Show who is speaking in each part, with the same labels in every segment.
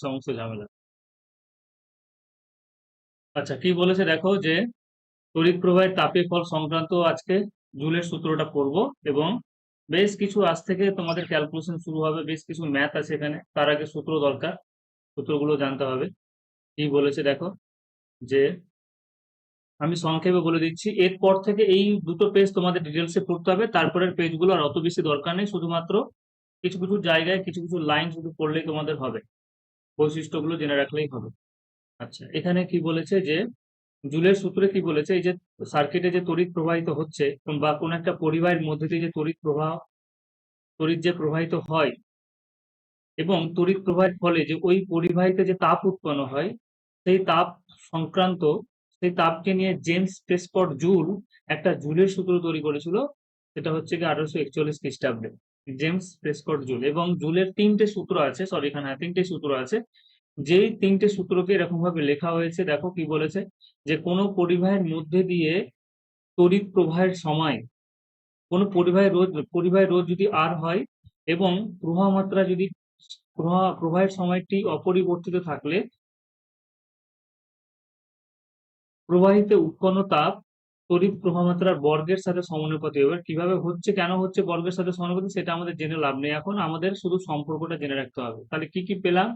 Speaker 1: সমস্ত ঝামেলা। আচ্ছা, কি বলেছে দেখো, যে তড়িৎ প্রবাহের তাপীয় ফল সংক্রান্ত আজকে জুলের সূত্রটা পড়বো, এবং বেশ কিছু আজ থেকে তোমাদের ক্যালকুলেশন শুরু হবে, বেশ কিছু ম্যাথ আছে এখানে, তার আগে সূত্র দরকার, সূত্রগুলো জানতে হবে। কি বলেছে দেখো, যে আমি সংক্ষেপে বলে দিচ্ছি, এরপর থেকে এই দুটো পেজ তোমাদের ডিটেলসে পড়তে হবে, তারপরের পেজগুলো আর অত বেশি দরকার নেই, শুধুমাত্র কিছু কিছু জায়গায় কিছু কিছু লাইন শুধু পড়লেই তোমাদের হবে, বৈশিষ্ট্যগুলো জেনে রাখলেই হবে। আচ্ছা, এখানে কি বলেছে, যে জুলের সূত্রে কি বলেছে, এই যে সার্কিটে যে তড়িৎ প্রবাহিত হচ্ছে, বা কোন একটা পরিবাহের মধ্যে দিয়ে যে তড়িৎ যে প্রবাহিত হয়, এবং তড়িৎ প্রবাহের ফলে যে ওই পরিবাহিতে যে তাপ উৎপন্ন হয়, সেই তাপ সংক্রান্ত, সেই তাপকে নিয়ে জেমস প্রেসকট জুল একটা জুলের সূত্র তৈরি করেছিল। সেটা হচ্ছে কি 1841 খ্রিস্টাব্দে, জেমস প্রেসকট জুল। এবং জুলের তিনটে সূত্র আছে, সরি এখানে তিনটে সূত্র আছে, যেই তিনটে সূত্রকে এরকম ভাবে লেখা হয়েছে। দেখো কি বলেছে, যে কোনো পরিবাহের মধ্যে দিয়ে তড়িৎ প্রবাহের সময়, কোনো পরিবাহের রোধ যদি আর হয়, এবং প্রবাহ মাত্রা যদি, প্রবাহের সময়টি অপরিবর্তিত থাকলে প্রবাহিতে উৎপন্ন তাপ তড়িৎ প্রবাহ মাত্রার বর্গের সাথে সমানুপাতিক। এবার কিভাবে হচ্ছে, কেন হচ্ছে বর্গের সাথে সমানুপাতিক, সেটা আমাদের জেনে লাভ নেই, এখন আমাদের শুধু সম্পর্কটা জেনে রাখতে হবে। তাহলে কি কি পেলাম,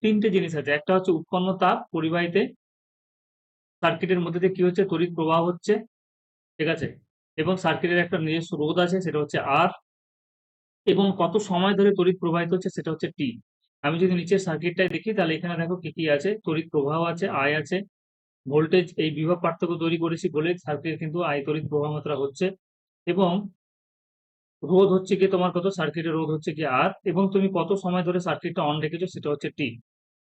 Speaker 1: তিনটে জিনিস আছে। একটা হচ্ছে উৎপন্ন তাপ পরিবাহিতে, সার্কিটের মধ্যে দিয়ে কি হচ্ছে, তড়িৎ প্রবাহ হচ্ছে, ঠিক আছে, এবং সার্কিটের একটা নিজস্ব রোধ আছে, সেটা হচ্ছে আর, এবং কত সময় ধরে তড়িৎ প্রবাহিত হচ্ছে, সেটা হচ্ছে টি। আমি যদি নিচের সার্কিটটাই দেখি, তাহলে এখানে দেখো কি কি আছে, তড়িৎ প্রবাহ আছে, আয় আছে, ভোল্টেজ, এই বিভব পার্থক্য তৈরি করেছি বলে সার্কিট কিন্তু আয় তড়িৎ প্রবাহ মাত্রা হচ্ছে, এবং রোধ হচ্ছে কি তোমার কত, সার্কিটের রোধ হচ্ছে কি আর, এবং তুমি কত সময় ধরে সার্কিটটা অন রেখেছো, সেটা হচ্ছে টি।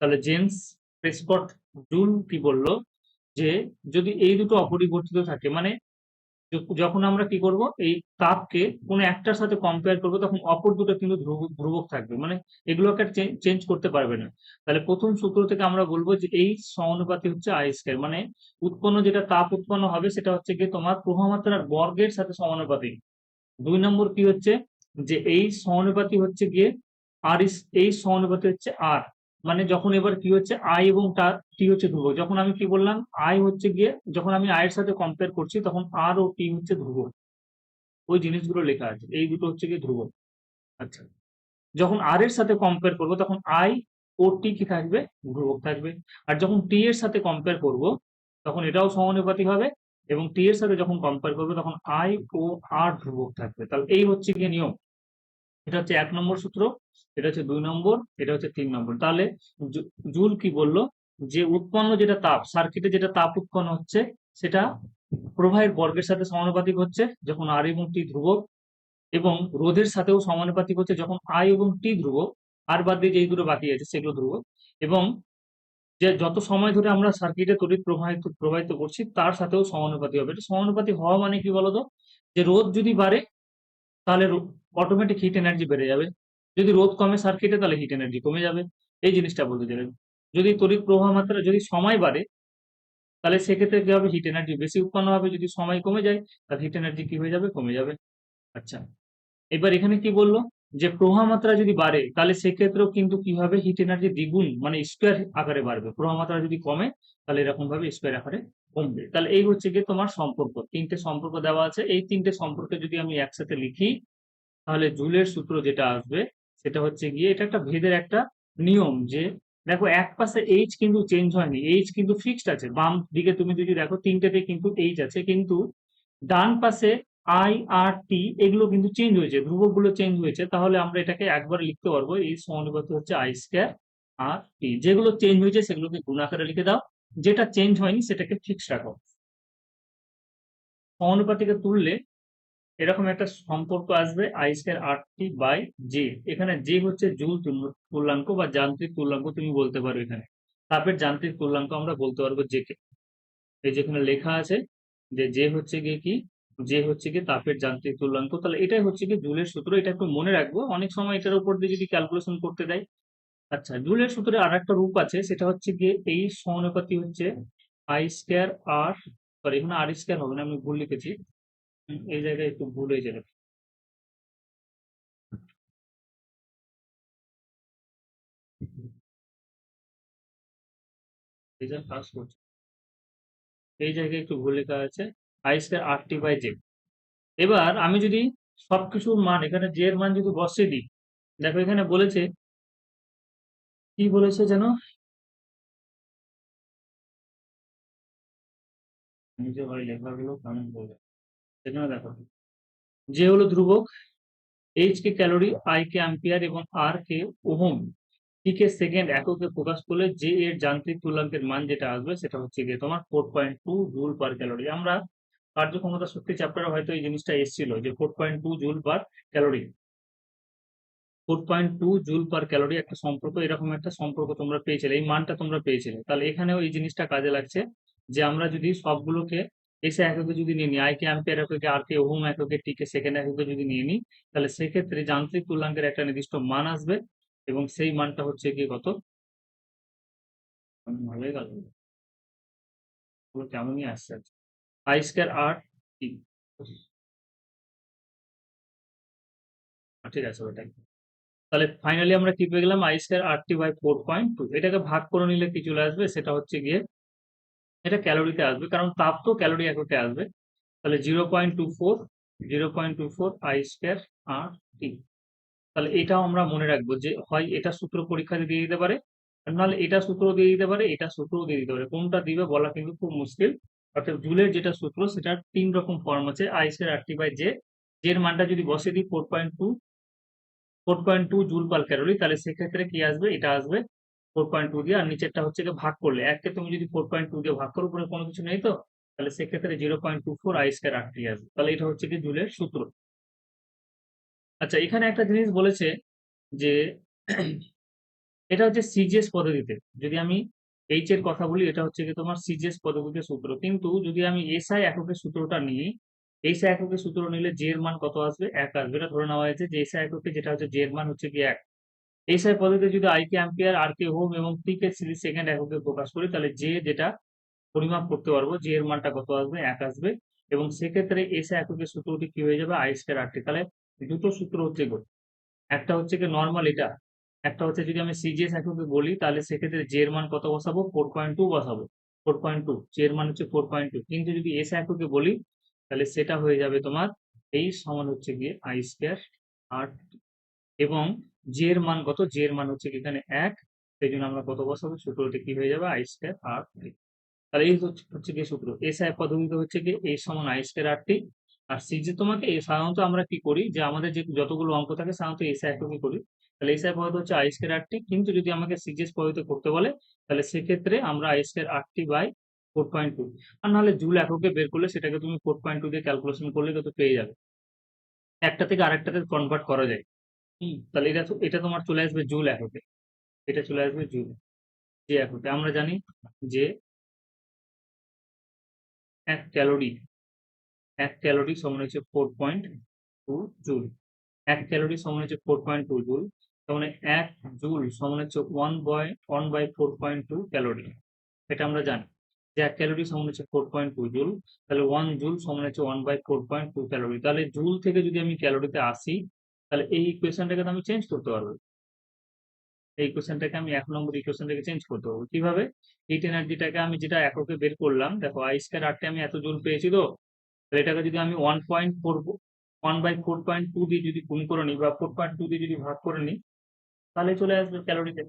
Speaker 1: তাহলে জেমস প্রেসকট জুল কি বললো, যে যদি এই দুটো অপরিবর্তিত থাকে, মানে যখন আমরা কি করব, এই তাপকে কোনো একটার সাথে কম্পেয়ার করব, তখন অপর দুটো কিন্তু ধ্রুবক থাকবে, মানে এগুলোকে চেঞ্জ করতে পারবে না। তাহলে প্রথম সূত্র থেকে আমরা বলবো যে এই সমানুপাতি হচ্ছে আই স্কয়ার, মানে উৎপন্ন যেটা তাপ উৎপন্ন হবে, সেটা হচ্ছে কি তোমার প্রবাহ মাত্রার বর্গের সাথে সমানুপাতিক। দুই নম্বর কি হচ্ছে, যে এই সমানুপাতি হচ্ছে গিয়ে এই সমানুপাতি হচ্ছে আর, মানে যখন এবার কি হচ্ছে, আই এবং টি হচ্ছে ধ্রুবক, যখন আমি কি বললাম, আই হচ্ছে গিয়ে, যখন আমি আই এর সাথে কম্পেয়ার করছি, তখন আর ও টি হচ্ছে ধ্রুবক, ওই জিনিসগুলো লেখা আছে, এই দুটো হচ্ছে গিয়ে ধ্রুবক। আচ্ছা, যখন আর এর সাথে কম্পেয়ার করব, তখন আই ও টি কি থাকবে, ধ্রুবক থাকবে। আর যখন টি এর সাথে কম্পেয়ার করব, তখন এটাও সমানুপাতিক হবে, এবং টি এর সাথে যখন কম্পেয়ার করবে, তখন আই ও আর ধ্রুবক থাকবে। তাহলে এই হচ্ছে গিয়ে নিয়ম। এটা হচ্ছে 1 নম্বর সূত্র, এটা হচ্ছে 2 নম্বর, এটা হচ্ছে 3 নম্বর। তাহলে জুল কি বললো, যে উৎপন্ন যেটা তাপ, সার্কিটে যেটা তাপ উৎপন্ন হচ্ছে, সেটা প্রবাহের বর্গের সাথে সমানুপাতিক হচ্ছে যখন আর এবং টি ধ্রুবক, এবং রোধের সাথেও সমানুপাতিক হচ্ছে যখন আই এবং টি ধ্রুবক, আর বাদ দিয়ে যেই দুটো বাকি আছে সেগুলো ধ্রুবক, এবং যে যত সময় ধরে আমরা সার্কিটে তড়িৎ প্রবাহিত করছি, তার সাথেও সমানুপাতিক হবে। এটা সমানুপাতিক হওয়া মানে কি বলতো, যে রোধ যদি বাড়ে, তাহলে অটোমেটিক হিট এনার্জি বেড়ে যাবে, যদি রোধ কমে সার্কিটে, তাহলে হিট এনার্জি কমে যাবে। এই জিনিসটা বলতে চাইলেন। যদি তড়িৎ প্রবাহ মাত্রা, যদি সময় বাড়ে, তাহলে সেক্ষেত্রে কি হবে, হিট এনার্জি বেশি উৎপন্ন হবে, যদি সময় কমে যায়, তাহলে হিট এনার্জি কি হয়ে যাবে, কমে যাবে। আচ্ছা, এবার এখানে কি বললো, যে প্রবাহ মাত্রা যদি বাড়ে, তাহলে সেক্ষেত্রেও কিন্তু কি হবে, হিট এনার্জি দ্বিগুণ, মানে স্কোয়ার আকারে বাড়বে। প্রবাহ মাত্রা যদি কমে, তাহলে এরকম ভাবে স্কোয়ার আকারে কমবে। তাহলে এই হচ্ছে গিয়ে তোমার সম্পর্ক, তিনটে সম্পর্ক দেওয়া আছে। এই তিনটে সম্পর্কে যদি আমি একসাথে লিখি, তাহলে জুলের সূত্র যেটা আসবে, সেটা হচ্ছে গিয়ে, এটা একটা ভেদের একটা নিয়ম, যে দেখো এক পাশে এইচ কিন্তু চেঞ্জ হয়নি, এইচ কিন্তু ফিক্সড আছে। বাম দিকে তুমি যদি দেখো, তিনটেতে কিন্তু এইচ আছে, কিন্তু ডান পাশে আই আর টি এগুলো কিন্তু চেঞ্জ হয়েছে, ধ্রুবক গুলো চেঞ্জ হয়েছে। তাহলে আমরা এটাকে একবার লিখতে পারবো, এই সমানুপাতি হচ্ছে আই স্কয়ার আর টি। যেগুলো চেঞ্জ হয়েছে সেগুলোকে গুণ আকারে লিখে দাও, যেটা চেঞ্জ হয়নি সেটাকে ফিক্সড রাখো। সমানুপাতিকে তুললে এরকম একটা সম্পর্ক আসবে, I square R T by J. এখানে জে হচ্ছে জুল তুল্যাঙ্ক বা যান্ত্রিক তুল্যাঙ্ক তুমি বলতে পারো। এখানে তাপের যান্ত্রিক তুল্যাঙ্ক আমরা বলতে পারবো জে কে। এই যেখানে লেখা আছে, যে জে হচ্ছে গিয়ে কি, জে হচ্ছে গিয়ে তাপের যান্ত্রিক তুল্যাঙ্ক। তাহলে এটাই হচ্ছে গিয়ে জুলের সূত্র, এটা একটু মনে রাখবো, অনেক সময় এটার উপর দিয়ে যদি ক্যালকুলেশন করতে দেয়। আচ্ছা, জুলের সূত্রে আর একটা রূপ আছে, সেটা হচ্ছে গিয়ে এই সমানুপাতি হচ্ছে আই স্কয়ার আর, সরি এখানে আর স্কয়ার হবে না, আমি ভুল লিখেছি, এই জায়গায় একটু ভুল হয়ে যাবে। রেজাল্ট পাস করছে, এই জায়গায় একটু ভুল লেখা আছে, I square R T by J. এবার আমি যদি সবকিছুর মান এখানে জে এর মান যদি বসিয়ে দিই, দেখো এখানে বলেছে, কি বলেছে যেন, নিজে হয় লেখাগুলো কেমন বলে, এখানে দেখো জে হলো ধ্রুবক, এইচ কে ক্যালোরি, আই কে অ্যাম্পিয়ার এবং আর কে ওহম, টি কে সেকেন্ড এককে প্রকাশ করলে যে এর যান্ত্রিক তুল্যাঙ্কের মান যেটা আসবে সেটা হচ্ছে গিয়ে তোমার 4.2 জুল পার ক্যালোরি। আমরা কার্যক্ষমতা শক্তি চ্যাপ্টারে হয়তো এই জিনিসটা এসেছিল যে 4.2 joule per calorie, 4.2 joule per calorie একটা সম্পর্ক, এরকম একটা সম্পর্ক তোমরা পেয়েছিলে, এই মানটা তোমরা পেয়েছিলে। তাহলে এখানেও এই জিনিসটা কাজে লাগছে যে আমরা যদি সবগুলোকে এসে এককে যদি নিয়ে নিই, আই কে অ্যাম্পিয়ার এককে, আর কে ওহম এককে, টি কে সেকেন্ড এককে যদি নিয়ে নিই, তাহলে সেক্ষেত্রে যান্ত্রিক তুল্যাঙ্কের একটা নির্দিষ্ট মান আসবে এবং সেই মানটা হচ্ছে গিয়ে কত, হয়ে গেল, কেমনই আসছে আই স্কয়ার আর টি, ঠিক আছে ওটাই। তাহলে ফাইনালি আমরা কি পেয়ে গেলাম, I square R T by 4.2। এটাকে ভাগ করে নিলে কি চলে আসবে, সেটা হচ্ছে গিয়ে এটা ক্যালোরিতে আসবে, কারণ তাপ তো ক্যালোরি এককে আসবে। তাহলে 0.24, 0.24 আই স্কয়ার আর টি। তাহলে এটাও আমরা মনে রাখবো যে হয় এটা সূত্র পরীক্ষাতে দিয়ে দিতে পারে, আর নাহলে এটা সূত্র দিয়ে দিতে পারে, এটা সূত্রও দিয়ে দিতে পারে, কোনটা দিবে বলা কিন্তু খুব মুশকিল। অর্থাৎ জুলের যেটা সূত্র সেটার 3 রকম ফর্ম আছে, I square R T by J, এর মানটা যদি বসিয়ে দিই 4.2 জুল পার ক্যালোরি, তাহলে সেক্ষেত্রে কি আসবে, এটা আসবে 4.2 দিয়ে, আর নিচেরটা হচ্ছে গিয়ে ভাগ করলে, এককে তুমি যদি 4.2 দিয়ে ভাগ করো, উপরে কোনো কিছু নেই তো, তাহলে সেক্ষেত্রে 0.24 আই স্কয়ার আর টি আসবে। তাহলে এটা হচ্ছে কি জুলের সূত্র। আচ্ছা, এখানে একটা জিনিস বলেছে যে এটা হচ্ছে সিজিএস পদ্ধতিতে, যদি আমি এইচ এর কথা বলি, এটা হচ্ছে কি তোমার সিজিএস পদ্ধতিতে সূত্র, কিন্তু যদি আমি এসআই এককের সূত্রটা নিই, এসআই এককের সূত্র নিলে জে এর মান কত আসবে, 1 আসবে। এটা ধরে নেওয়া হয়েছে যে এসআই এককে যেটা হচ্ছে জে এর মান হচ্ছে কি 1। এসআই পদ্ধতিতে যদি আই কে অ্যাম্পিয়ার, আর কে ওহম এবং টি কে সিরিজ সেকেন্ড এককে প্রকাশ করি, তাহলে জে যেটা পরিমাপ করতে পারবো, জে এর মানটা কত আসবে, 1 আসবে। এবং সেক্ষেত্রে এসআই এককের সূত্রটি কি হয়ে যাবে, আই স্কয়ার আর টি। তাহলে দুটো সূত্র হচ্ছে গো, একটা হচ্ছে কি নরমাল এটা, একটা হচ্ছে যদি আমি সিজিএস এককে বলি, তাহলে সেক্ষেত্রে জে এর মান কত বসাবো, 4.2 বসাবো, 4.2, জে এর মান হচ্ছে 4.2। কিন্তু যদি এস এককে বলি, তাহলে সেটা হয়ে যাবে তোমার এই সমান হচ্ছে গিয়ে আই স্কয়ার আর, এবং জে এর মান কত, জে এর মান হচ্ছে কি এখানে 1, সেই জন্য আমরা কত বসাবো, সূত্রটি কি হয়ে যাবে, আই স্কয়ার আর। তাহলে এই হচ্ছে গিয়ে সূত্র। এসআই পদ্ধতিতে হচ্ছে গিয়ে এই সমান আই স্কয়ার আর টি। আর সিজি তোমাকে সাধারণত আমরা কি করি, যে আমাদের যে যতগুলো অঙ্ক থাকে সাধারণত এসআই এককে করি, তাহলে এসআই পদ্ধতি হচ্ছে আই স্কয়ার আর টি। কিন্তু যদি আমাকে সিজিএস পদ্ধতিতে করতে বলে, তাহলে সেক্ষেত্রে আমরা I square R T by 4.2, আর নাহলে জুল এককে বের করলে সেটাকে তুমি 4.2 দিয়ে ক্যালকুলেশন করলে তো পেয়ে যাবে, একটা থেকে আরেকটাতে কনভার্ট করা যায়। তাহলে এটা তোমার চলে আসবে জুল এককে, এটা চলে আসবে জুল, যে এককে আমরা জানি যে 1 ক্যালোরি, 1 ক্যালোরি সমান হচ্ছে 4.2 জুল, 1 ক্যালোরি সমান হচ্ছে 4.2 জুল, তার মানে 1 জুল সমান হচ্ছে 1/4.2 ক্যালোরি। এটা আমরা জানি যে 1 ক্যালোরি সমান হচ্ছে 4.2 জুল, তাহলে 1 জুল সমান হচ্ছে 1/4.2 ক্যালোরি। তাহলে জুল থেকে যদি আমি ক্যালোরিতে আসি, তাহলে এই ইকুয়েশনটাকে তো আমি চেঞ্জ করতে পারবো, এই ইকুয়েশনটাকে আমি 1 নম্বর ইকুয়েশনটাকে চেঞ্জ করতে পারবো কিভাবে, হিট এনার্জিটাকে আমি যেটা এককে বের করলাম, দেখো আই স্কয়ার আর টি আমি এত জুল পেয়েছি তো, তাহলে এটাকে যদি আমি 1/4.2 দিয়ে যদি গুণ করে নিই বা 4.2 দিয়ে যদি ভাগ করে নিই, তাহলে চলে আসবে ক্যালোরিতে।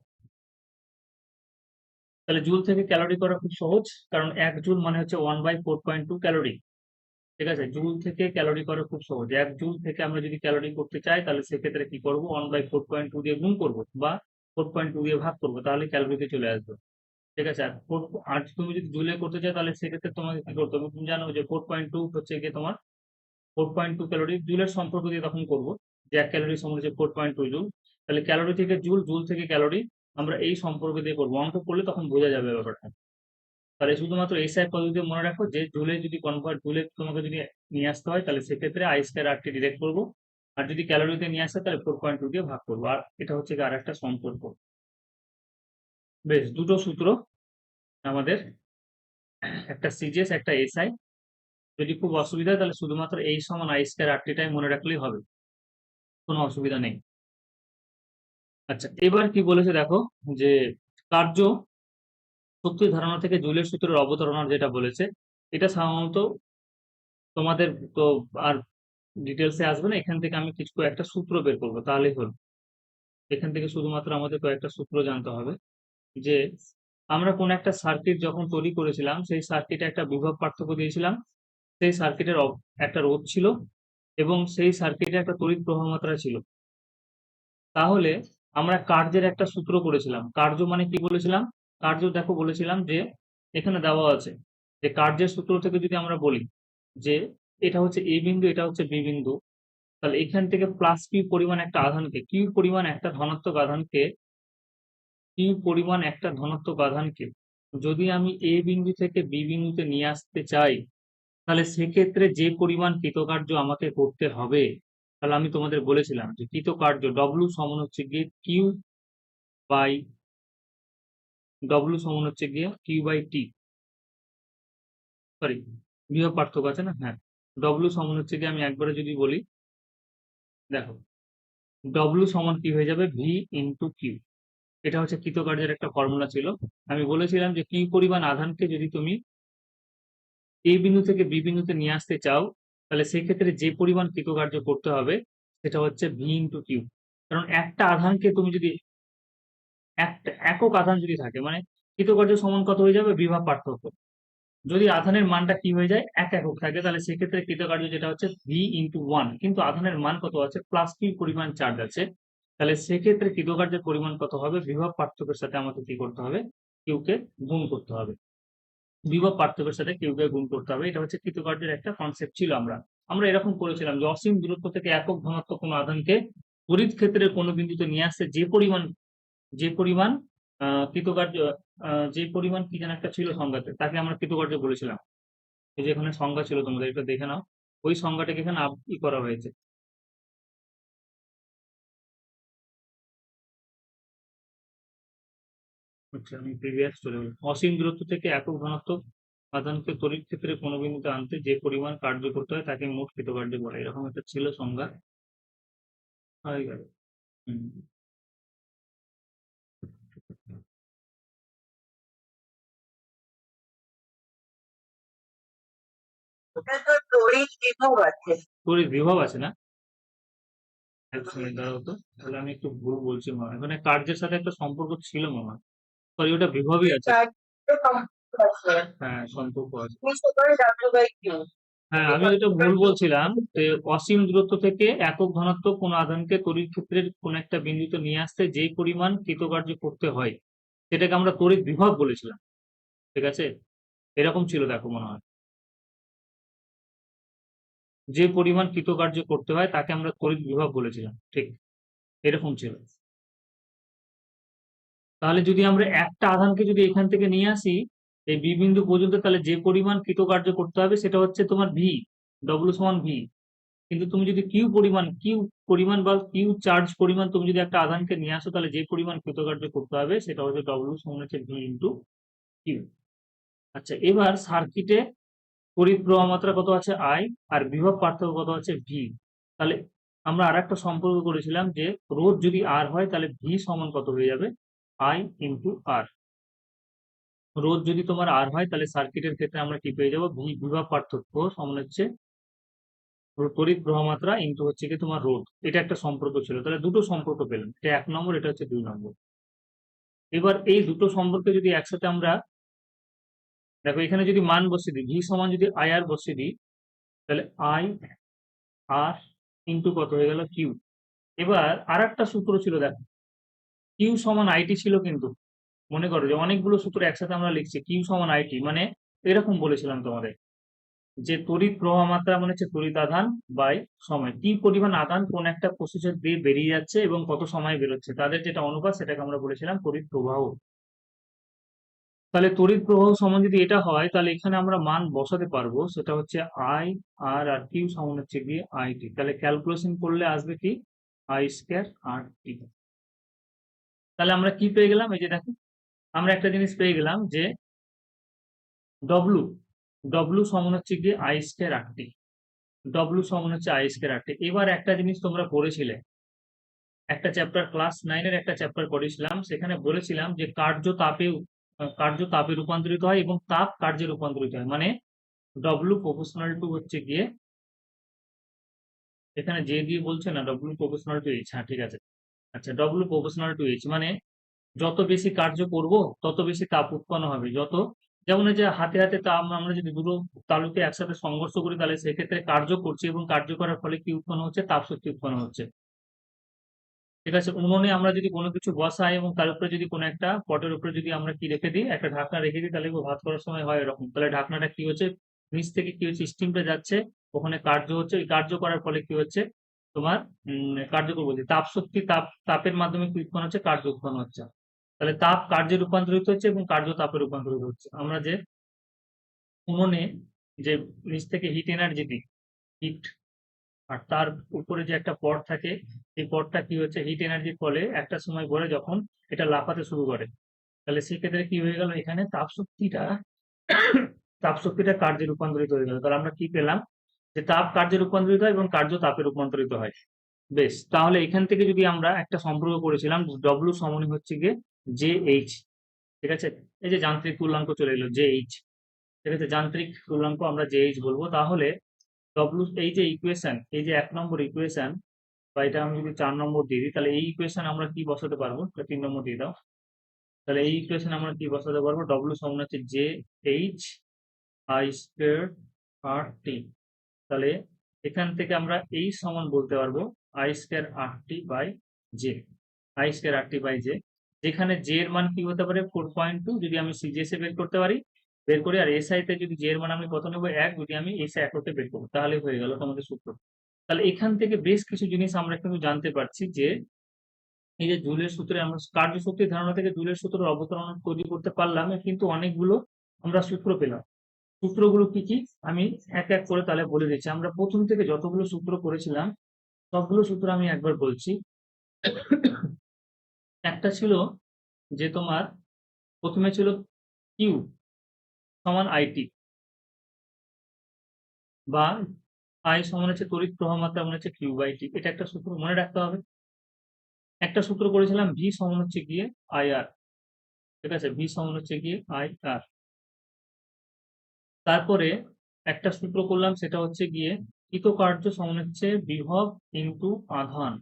Speaker 1: তাহলে জুল থেকে ক্যালোরি করা খুব সহজ, কারণ 1 জুল মানে হচ্ছে 1/4.2 ক্যালোরি। ঠিক আছে, জুল থেকে ক্যালোরি করা খুব সহজ, 1 জুল থেকে আমরা যদি ক্যালোরি করতে চাই, তাহলে সেক্ষেত্রে কি করব, 1/4.2 দিয়ে গুণ করব বা 4.2 দিয়ে ভাগ করবো, তাহলে ক্যালোরিতে চলে আসবে। ঠিক আছে, আর তুমি যদি জুলে করতে চাও, তাহলে সেক্ষেত্রে তোমাকে কি করতে হবে, তুমি জানো যে 4.2 হচ্ছে গিয়ে তোমার 4.2 ক্যালোরি, জুলের সম্পর্ক দিয়ে তখন করবো যে 1 ক্যালোরি সমান হচ্ছে 4.2 জুল। তাহলে ক্যালোরি থেকে জুল, জুল থেকে ক্যালোরি, আমরা এই সম্পর্ক দিয়ে করবো, অঙ্ক করলে তখন বোঝা যাবে ব্যাপারটা। তাহলে শুধুমাত্র এসআই পদ্ধতি মনে রাখো যে জুলে যদি কনভার্ট, জুলে তোমাকে যদি নিয়ে আসতে হয়, তাহলে সেক্ষেত্রে I square R T direct করবো, আর যদি ক্যালোরিতে নিয়ে আসে তাহলে 4.2 দিয়ে ভাগ করবো, আর এটা হচ্ছে আর একটা সম্পর্ক। বেশ, দুটো সূত্র আমাদের, একটা সিজিএস একটা এসআই। যদি খুব অসুবিধা হয় তাহলে শুধুমাত্র এই সমান আই স্কয়ার আর টিটাই মনে রাখলেই হবে, কোনো অসুবিধা নেই। আচ্ছা, এবার কি বলেছে দেখো, যে কার্য শক্তির ধারণা থেকে জুলের সূত্রের অবতারণা যেটা বলেছে, এটা সাধারণত তোমাদের তো আর ডিটেলসে আসবে না, এখান থেকে আমি কিছু একটা সূত্র বের করবো তাহলেই হলো। এখান থেকে শুধুমাত্র আমাদের কয়েকটা সূত্র জানতে হবে যে আমরা কোন একটা সার্কিট যখন তৈরি করেছিলাম, সেই সার্কিটে একটা বিভব পার্থক্য দিয়েছিলাম, সেই সার্কিটের একটা রোধ ছিল এবং সেই সার্কিটে একটা তড়িৎ প্রবাহ মাত্রা ছিল। তাহলে আমরা কার্যের একটা সূত্র করেছিলাম। কার্য মানে কি বলেছিলাম? কার্য দেখো বলেছিলাম যে এখানে দেওয়া আছে যে কার্যের সূত্র থেকে যদি আমরা বলি যে এটা হচ্ছে এ বিন্দু, এটা হচ্ছে বি বিন্দু, তাহলে এখান থেকে প্লাস কিউ পরিমাণ একটা আধানকে, কিউ পরিমাণ একটা ধনাত্মক আধানকে, কিউ পরিমাণ একটা ধনাত্মক আধানকে যদি আমি এ বিন্দু থেকে বি বিন্দুতে নিয়ে আসতে চাই, তাহলে সেক্ষেত্রে যে পরিমাণ কৃতকার্য আমাকে করতে হবে, তাহলে আমি তোমাদের বলেছিলাম যে কৃতকার্য ডব্লিউ সমান হচ্ছে গিয়ে কিউ বাই ডব্লিউ সমান হচ্ছে গিয়ে কিউ বাই টি, সরি বিভব পার্থক্য আছে না, হ্যাঁ, ডব্লিউ সমান হচ্ছে গিয়ে আমি একবারে যদি বলি, দেখো ডব্লিউ সমান কি হয়ে যাবে ভি ইন্টু কিউ। এটা হচ্ছে কৃতকার্যের একটা ফর্মুলা ছিল। আমি বলেছিলাম যে কিউ পরিমাণ আধানকে যদি তুমি এ বিন্দু থেকে বি বিন্দুতে নিয়ে আসতে চাও, তাহলে সেক্ষেত্রে যে পরিমাণ কৃতকার্য করতে হবে সেটা হচ্ছে ভি ইন্টু কিউ। কারণ একটা আধানকে তুমি যদি একটা একক আধান যদি থাকে, মানে কৃতকার্য সমান কত হয়ে যাবে বিভব পার্থক্য। যদি আধানের মানটা কি হয়ে যায় এক একক থাকে, তাহলে সেক্ষেত্রে কৃতকার্য যেটা হচ্ছে ভি ইন্টু ওয়ান, কিন্তু আধানের মান কত আছে প্লাস কিউ পরিমাণ চার্জ আছে, তাহলে সেক্ষেত্রে কৃতকার্যের পরিমাণ কত হবে বিভব পার্থক্যের সাথে আমাকে কি করতে হবে, কিউকে গুণ করতে হবে। বিভব পার্থক্যের সাথে কিউকে গুণ করতে হবে, এটা হচ্ছে কৃতকার্যের একটা কনসেপ্ট ছিল। আমরা এরকম করেছিলাম যে অসীম দূরত্ব থেকে একক ঘনত্ব কোনো আধানকে তড়িৎ ক্ষেত্রের কোনো বিন্দুতে নিয়ে আসতে যে পরিমাণ কৃতকার্য, যে পরিমাণ কি যেন একটা ছিল সংজ্ঞাতে, তাকে আমরা কৃতকার্য বলেছিলাম। এই যে এখানে সংজ্ঞা ছিল, তোমাদের এটা দেখে নাও, ওই সংজ্ঞাটাকে এখানে করা হয়েছে। আচ্ছা, আমি প্রিভিয়াস চলে গেলাম। অসীম দূরত্ব থেকে একক ঘনত্ব আধানকে তড়িৎ ক্ষেত্রে কোনো বিন্দুতে আনতে যে পরিমাণ কার্য করতে হয় তাকে মোট কৃতকার্য বলে, এরকম একটা ছিল সংজ্ঞা। হয়ে গেল। হুম।
Speaker 2: ওটা তো তড়িৎ বিভব আছে।
Speaker 1: তড়িৎ বিভব আছে না? এক মিনিট দাঁড়াও তো, তাহলে আমি একটু ভুল বলছি মনে হয়, এখানে কার্যের সাথে একটা সম্পর্ক ছিল মনে হয়, সরি ওটা বিভবই আছে।
Speaker 2: চার্জ তো সম্পর্ক আছে।
Speaker 1: হ্যাঁ, সম্পর্ক আছে।
Speaker 2: নিশ্চয় করে ডাব্লিউ বাই কিউ।
Speaker 1: হ্যাঁ, আমি ওইটা ভুল বলছিলাম যে অসীম দূরত্ব থেকে একক ঘনত্ব কোন আধানকে তড়িৎ ক্ষেত্রের কোন একটা বিন্দুতে নিয়ে আসতে যে পরিমাণ কৃতকার্য করতে হয় সেটাকে আমরা তড়িৎ বিভব বলেছিলাম। ঠিক আছে, এরকম ছিল দেখো মনে হয়, যে পরিমাণ কৃতকার্য করতে হয় তাকে আমরা তড়িৎ বিভব বলেছিলাম, ঠিক এরকম ছিল। তাহলে যদি আমরা একটা আধানকে যদি এখান থেকে নিয়ে আসি এই বি বিন্দু পর্যন্ত, তাহলে যে পরিমাণ কৃতকার্য করতে হবে সেটা হচ্ছে তোমার ভি, ডব্লিউ সমান ভি। কিন্তু তুমি যদি কিউ পরিমাণ বা কিউ চার্জ পরিমাণ তুমি যদি একটা আধানকে নিয়ে আসো, তাহলে যে পরিমাণ কৃতকার্য করতে হবে সেটা হচ্ছে ডব্লিউ সমান হচ্ছে ভি ইন্টু কিউ। আচ্ছা, এবার সার্কিটে তড়িৎ প্রবাহ মাত্রা কত আছে আই, আর বিভব পার্থক্য কত আছে ভি। তাহলে আমরা আর একটা সম্পর্ক করেছিলাম যে রোধ যদি আর হয় তাহলে ভি সমান কত হয়ে যাবে আই ইন্টু আর। রোধ যদি তোমার আর হয় তাহলে সার্কিটের ক্ষেত্রে আমরা কি পেয়ে যাবো, বিভব পার্থক্য সমান হচ্ছে তড়িৎ প্রবাহ মাত্রা ইন্টু হচ্ছে কি তোমার রোধ। এটা একটা সম্পর্ক ছিল, তাহলে দুটো সম্পর্ক পেলাম, এটা 1 নম্বর, এটা হচ্ছে 2 নম্বর। এবার এই দুটো সম্পর্কে যদি একসাথে আমরা দেখো, এখানে যদি মান বসিয়ে দিই ভি সমান যদি আই আর বসিয়ে দিই, তাহলে আই আর ইন্টু কত হয়ে গেল কিউ। এবার আর একটা সূত্র ছিল দেখো, কিউ সমান আইটি ছিল, কিন্তু মনে করো যে অনেকগুলো সূত্র একসাথে আমরা লিখছি, কিউ সমান আইটি মানে এরকম বলেছিলাম তোমাদের যে তড়িৎ প্রবাহ মাত্রা মানে হচ্ছে তড়িৎ আধান বাই সময়, কি পরিমাণ আধান কোন একটা প্রসেসর দিয়ে বেরিয়ে যাচ্ছে এবং কত সময় বেরোচ্ছে, তাদের যেটা অনুপাত সেটাকে আমরা বলেছিলাম তড়িৎ প্রবাহ। তাহলে তড়িৎ প্রবাহ সমান যদি এটা হয়, তাহলে এখানে আমরা মান বসাতে পারবো, সেটা হচ্ছে আই আর আর কিউ সমান হচ্ছে গিয়ে আই টি। তাহলে ক্যালকুলেশন করলে আসবে কি আই স্কয়ার আর টি। তাহলে আমরা কি পেয়ে গেলাম, এই যে দেখো আমরা একটা জিনিস পেয়ে গেলাম যে ডব্লু ডব্লু সমান হচ্ছে গিয়ে I square R T, W সমান হচ্ছে আই স্কয়ার আর টি। এবার একটা জিনিস তোমরা পড়েছিলে, একটা চ্যাপ্টার ক্লাস 9-এর একটা চ্যাপ্টার করেছিলাম, সেখানে বলেছিলাম যে কার্য তাপে কার্য তাপে রূপান্তরিত হয় এবং তাপ কার্যে রূপান্তরিত হয়, মানে ডব্লিউ প্রপোর্শনাল টু হচ্ছে গিয়ে, এখানে যে দিয়ে বলছে না, ডব্লিউ প্রপোর্শনাল টু এইচ, হ্যাঁ ঠিক আছে। আচ্ছা, ডব্লিউ প্রপোর্শনাল টু এইচ মানে যত বেশি কার্য করব তত বেশি তাপ উৎপন্ন হবে। যত, যেমন এই যে হাতে হাতে তাপ, আমরা যদি দুটো তালুকে একসাথে সংঘর্ষ করি তাহলে সেক্ষেত্রে কার্য করছে এবং কার্য করার ফলে কি উৎপন্ন হচ্ছে, তাপ শক্তি উৎপন্ন হচ্ছে। ঠিক আছে, উনুনে আমরা যদি কোনো কিছু বসাই এবং তার উপরে যদি কোনো একটা পটের উপরে যদি আমরা কি রেখে দিই, একটা ঢাকনা রেখে দিই, তাহলে ভাত করার সময় হয় এরকম, তাহলে ঢাকনাটা কি হচ্ছে, নিচ থেকে কি হচ্ছে, স্টিমটা যাচ্ছে, ওখানে কার্য হচ্ছে, ওই কার্য করার ফলে কি হচ্ছে তোমার, কার্যকর বলছি তাপ শক্তি, তাপের মাধ্যমে কি উৎপন্ন হচ্ছে, কার্য উৎপন্ন হচ্ছে। তাহলে তাপ কার্যে রূপান্তরিত হচ্ছে এবং কার্য তাপে রূপান্তরিত হচ্ছে। আমরা যে উনুনে যে নিচ থেকে হিট এনার্জি দিই, হিট, আর তার উপরে যে একটা পড থাকে, এই পডটা কি হচ্ছে, হিট এনার্জির ফলে একটা সময় পরে যখন এটা লাফাতে শুরু করে, তাহলে সেক্ষেত্রে কি হয়ে গেল, এখানে তাপ শক্তিটা কার্যে রূপান্তরিত হয়ে গেল। তাহলে আমরা কি পেলাম, যে তাপ কার্যে রূপান্তরিত হয় এবং কার্য তাপে রূপান্তরিত হয়। বেশ, তাহলে এখান থেকে যদি আমরা একটা সম্পর্ক করেছিলাম, ডব্লিউ সমানই হচ্ছে গিয়ে জে এইচ। ঠিক আছে, এই যে যান্ত্রিক তুল্যাঙ্ক চলে এলো জে এইচ। ঠিক আছে, যান্ত্রিক তুল্যাঙ্ক আমরা জে এইচ বলবো। তাহলে ডব্লিউ, এই যে ইকুয়েশন, এই যে 1 নম্বর ইকুয়েশন, বা এটা আমি যদি 4 নম্বর দিয়ে দিই, তাহলে এই ইকুয়েশন আমরা কি বসাতে পারবো, 3 নম্বর দিয়ে দাও। তাহলে এই ইকুয়েশন আমরা কি বসাতে পারবো, ডব্লিউ সমান হচ্ছে J H I square R T. তাহলে এখান থেকে আমরা এই সমান বলতে পারবো I square R T by J, I square R T by J, যেখানে জে এর মান কি হতে পারে 4.2, যদি আমি সিজিএস এ বের করতে পারি, বের করি, আর এসআই তে যদি জে এর মান আমি কত নেবো 1, যদি আমি এসআই এককে বের করবো, তাহলে হয়ে গেল তোমাদের সূত্র। তাহলে এখান থেকে বেশ কিছু জিনিস আমরা কিন্তু জানতে পারছি, যে এই যে জুলের সূত্রে আমরা কার্যশক্তির ধারণা থেকে জুলের সূত্রের অবতারণা তৈরি করতে পারলাম, কিন্তু অনেকগুলো আমরা সূত্র পেলাম। সূত্রগুলো কি কি আমি এক এক করে তাহলে বলে দিচ্ছি। আমরা প্রথম থেকে যতগুলো সূত্র করেছিলাম সবগুলো সূত্র আমি একবার বলছি। একটা ছিল যে তোমার, প্রথমে ছিল কিউ সমান আইটি, বা আই সমান হচ্ছে তড়িৎ প্রবাহ মাত্রা মানে হচ্ছে কিউ বাই টি, এটা একটা সূত্র মনে রাখতে হবে। একটা সূত্র করেছিলাম ভি সমান হচ্ছে গিয়ে আই আর। ঠিক আছে, ভি সমান হচ্ছে গিয়ে আই আর। তারপরে একটা সূত্র করলাম, সেটা হচ্ছে গিয়ে কৃতকার্য সমান হচ্ছে বিভব ইন্টু আধান,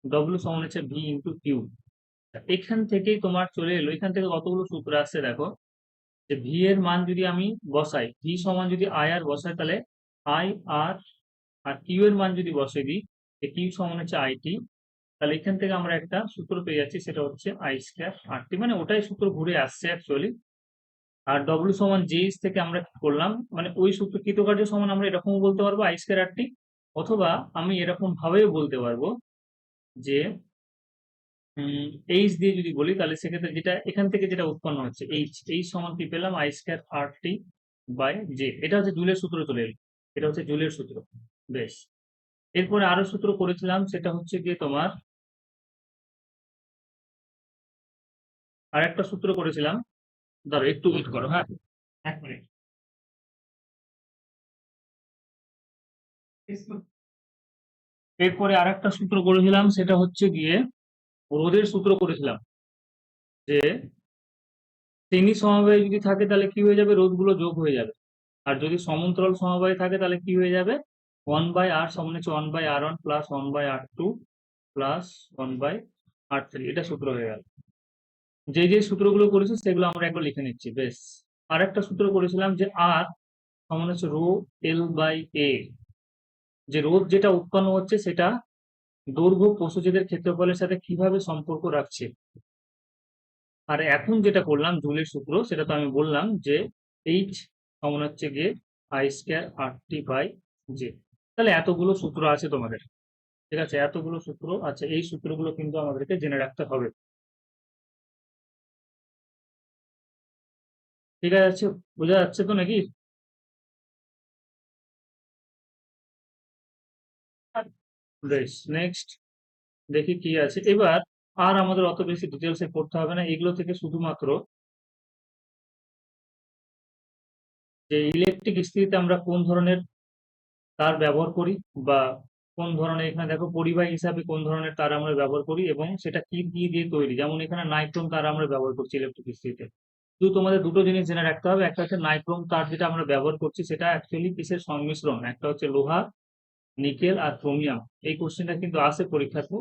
Speaker 1: ডব্লিউ সমান হচ্ছে ভি ইন্টু কিউ। এখান থেকেই তোমার চলে এলো, এখান থেকে কতগুলো সূত্র আসছে দেখো, যে ভি এর মান যদি আমি বসাই, ভি সমান যদি আই আর বসাই, তাহলে আই আর, আর কিউ এর মান যদি বসাই দিই, কিউ সমান হচ্ছে আইটি, তাহলে এখান থেকে আমরা একটা সূত্র পেয়ে যাচ্ছি, সেটা হচ্ছে আই স্কোয়ার আর টি, মানে ওটাই সূত্র ঘুরে আসছে অ্যাকচুয়ালি। আর ডব্লিউ সমান জেইচ থেকে আমরা কি করলাম, মানে ওই সূত্র কৃতকার্য সমান আমরা এরকম বলতে পারবো আই স্কোয়ার আর টি, অথবা আমি এরকম ভাবেও বলতে পারবো যে এইচ দিয়ে যদি বলি, তাহলে সেক্ষেত্রে যেটা এখান থেকে যেটা উৎপন্ন হচ্ছে এইচ, এইচ সমান কি পেলাম I square R T by J. এটা হচ্ছে জুলের সূত্র চলে এলো, এটা হচ্ছে জুলের সূত্র। বেশ, এরপরে আরো সূত্র করেছিলাম, সেটা হচ্ছে গিয়ে তোমার আরেকটা সূত্র করেছিলাম, ধরো একটু ওয়েট করো, হ্যাঁ 1 মিনিট। এরপরে আরেকটা সূত্র করেছিলাম, সেটা হচ্ছে গিয়ে রোধের সূত্র করেছিলাম, যে শ্রেণী সমবায় যদি থাকে তাহলে কি হয়ে যাবে, রোধগুলো যোগ হয়ে যাবে, আর যদি সমান্তরাল সমবায় থাকে তাহলে কি হয়ে যাবে, 1/r সমান হচ্ছে 1/r1 plus 1/r2 plus 1/r3, এটা সূত্র হয়ে গেল। যে যে সূত্রগুলো করেছি সেগুলো আমরা একবার লিখে নিচ্ছি। বেশ, আর একটা সূত্র করেছিলাম, যে আর সমান হচ্ছে রো এল বাই এ, যে রোধ যেটা উৎপন্ন হচ্ছে সেটা দৈর্ঘ্য প্রস্থচ্ছেদের ক্ষেত্রফলের সাথে কিভাবে সম্পর্ক রাখছে। আর এখন যেটা করলাম জুলের সূত্র, সেটা তো আমি বললাম যে এইচ সমান হচ্ছে গিয়ে I square R T by J. তাহলে এতগুলো সূত্র আছে তোমাদের, ঠিক আছে, এতগুলো সূত্র আছে, এই সূত্রগুলো কিন্তু আমাদেরকে জেনে রাখতে হবে। ঠিক আছে, বোঝা যাচ্ছে তো নাকি? বেশ, নেক্সট দেখি কি আছে এবার। আর আমাদের অত বেশি ডিটেলসে পড়তে হবে না, এগুলো থেকে শুধুমাত্র যে ইলেকট্রিক ইস্ত্রিতে আমরা কোন ধরনের তার ব্যবহার করি, বা কোন ধরনের, এখানে দেখো পরিবাহী হিসাবে কোন ধরনের তার আমরা ব্যবহার করি এবং সেটা কি দিয়ে দিয়ে তৈরি, যেমন এখানে নাইট্রন তার আমরা ব্যবহার করছি ইলেকট্রিক ইস্ত্রিতে। শুধু তোমাদের দুটো জিনিস জেনে রাখতে হবে, একটা হচ্ছে নাইক্রোম তার যেটা আমরা ব্যবহার করছি সেটা অ্যাকচুয়ালি কিসের সংমিশ্রণ, একটা হচ্ছে লোহা, নিকেল আর ক্রোমিয়াম। এই কোশ্চেনটা কিন্তু আসে পরীক্ষাতে,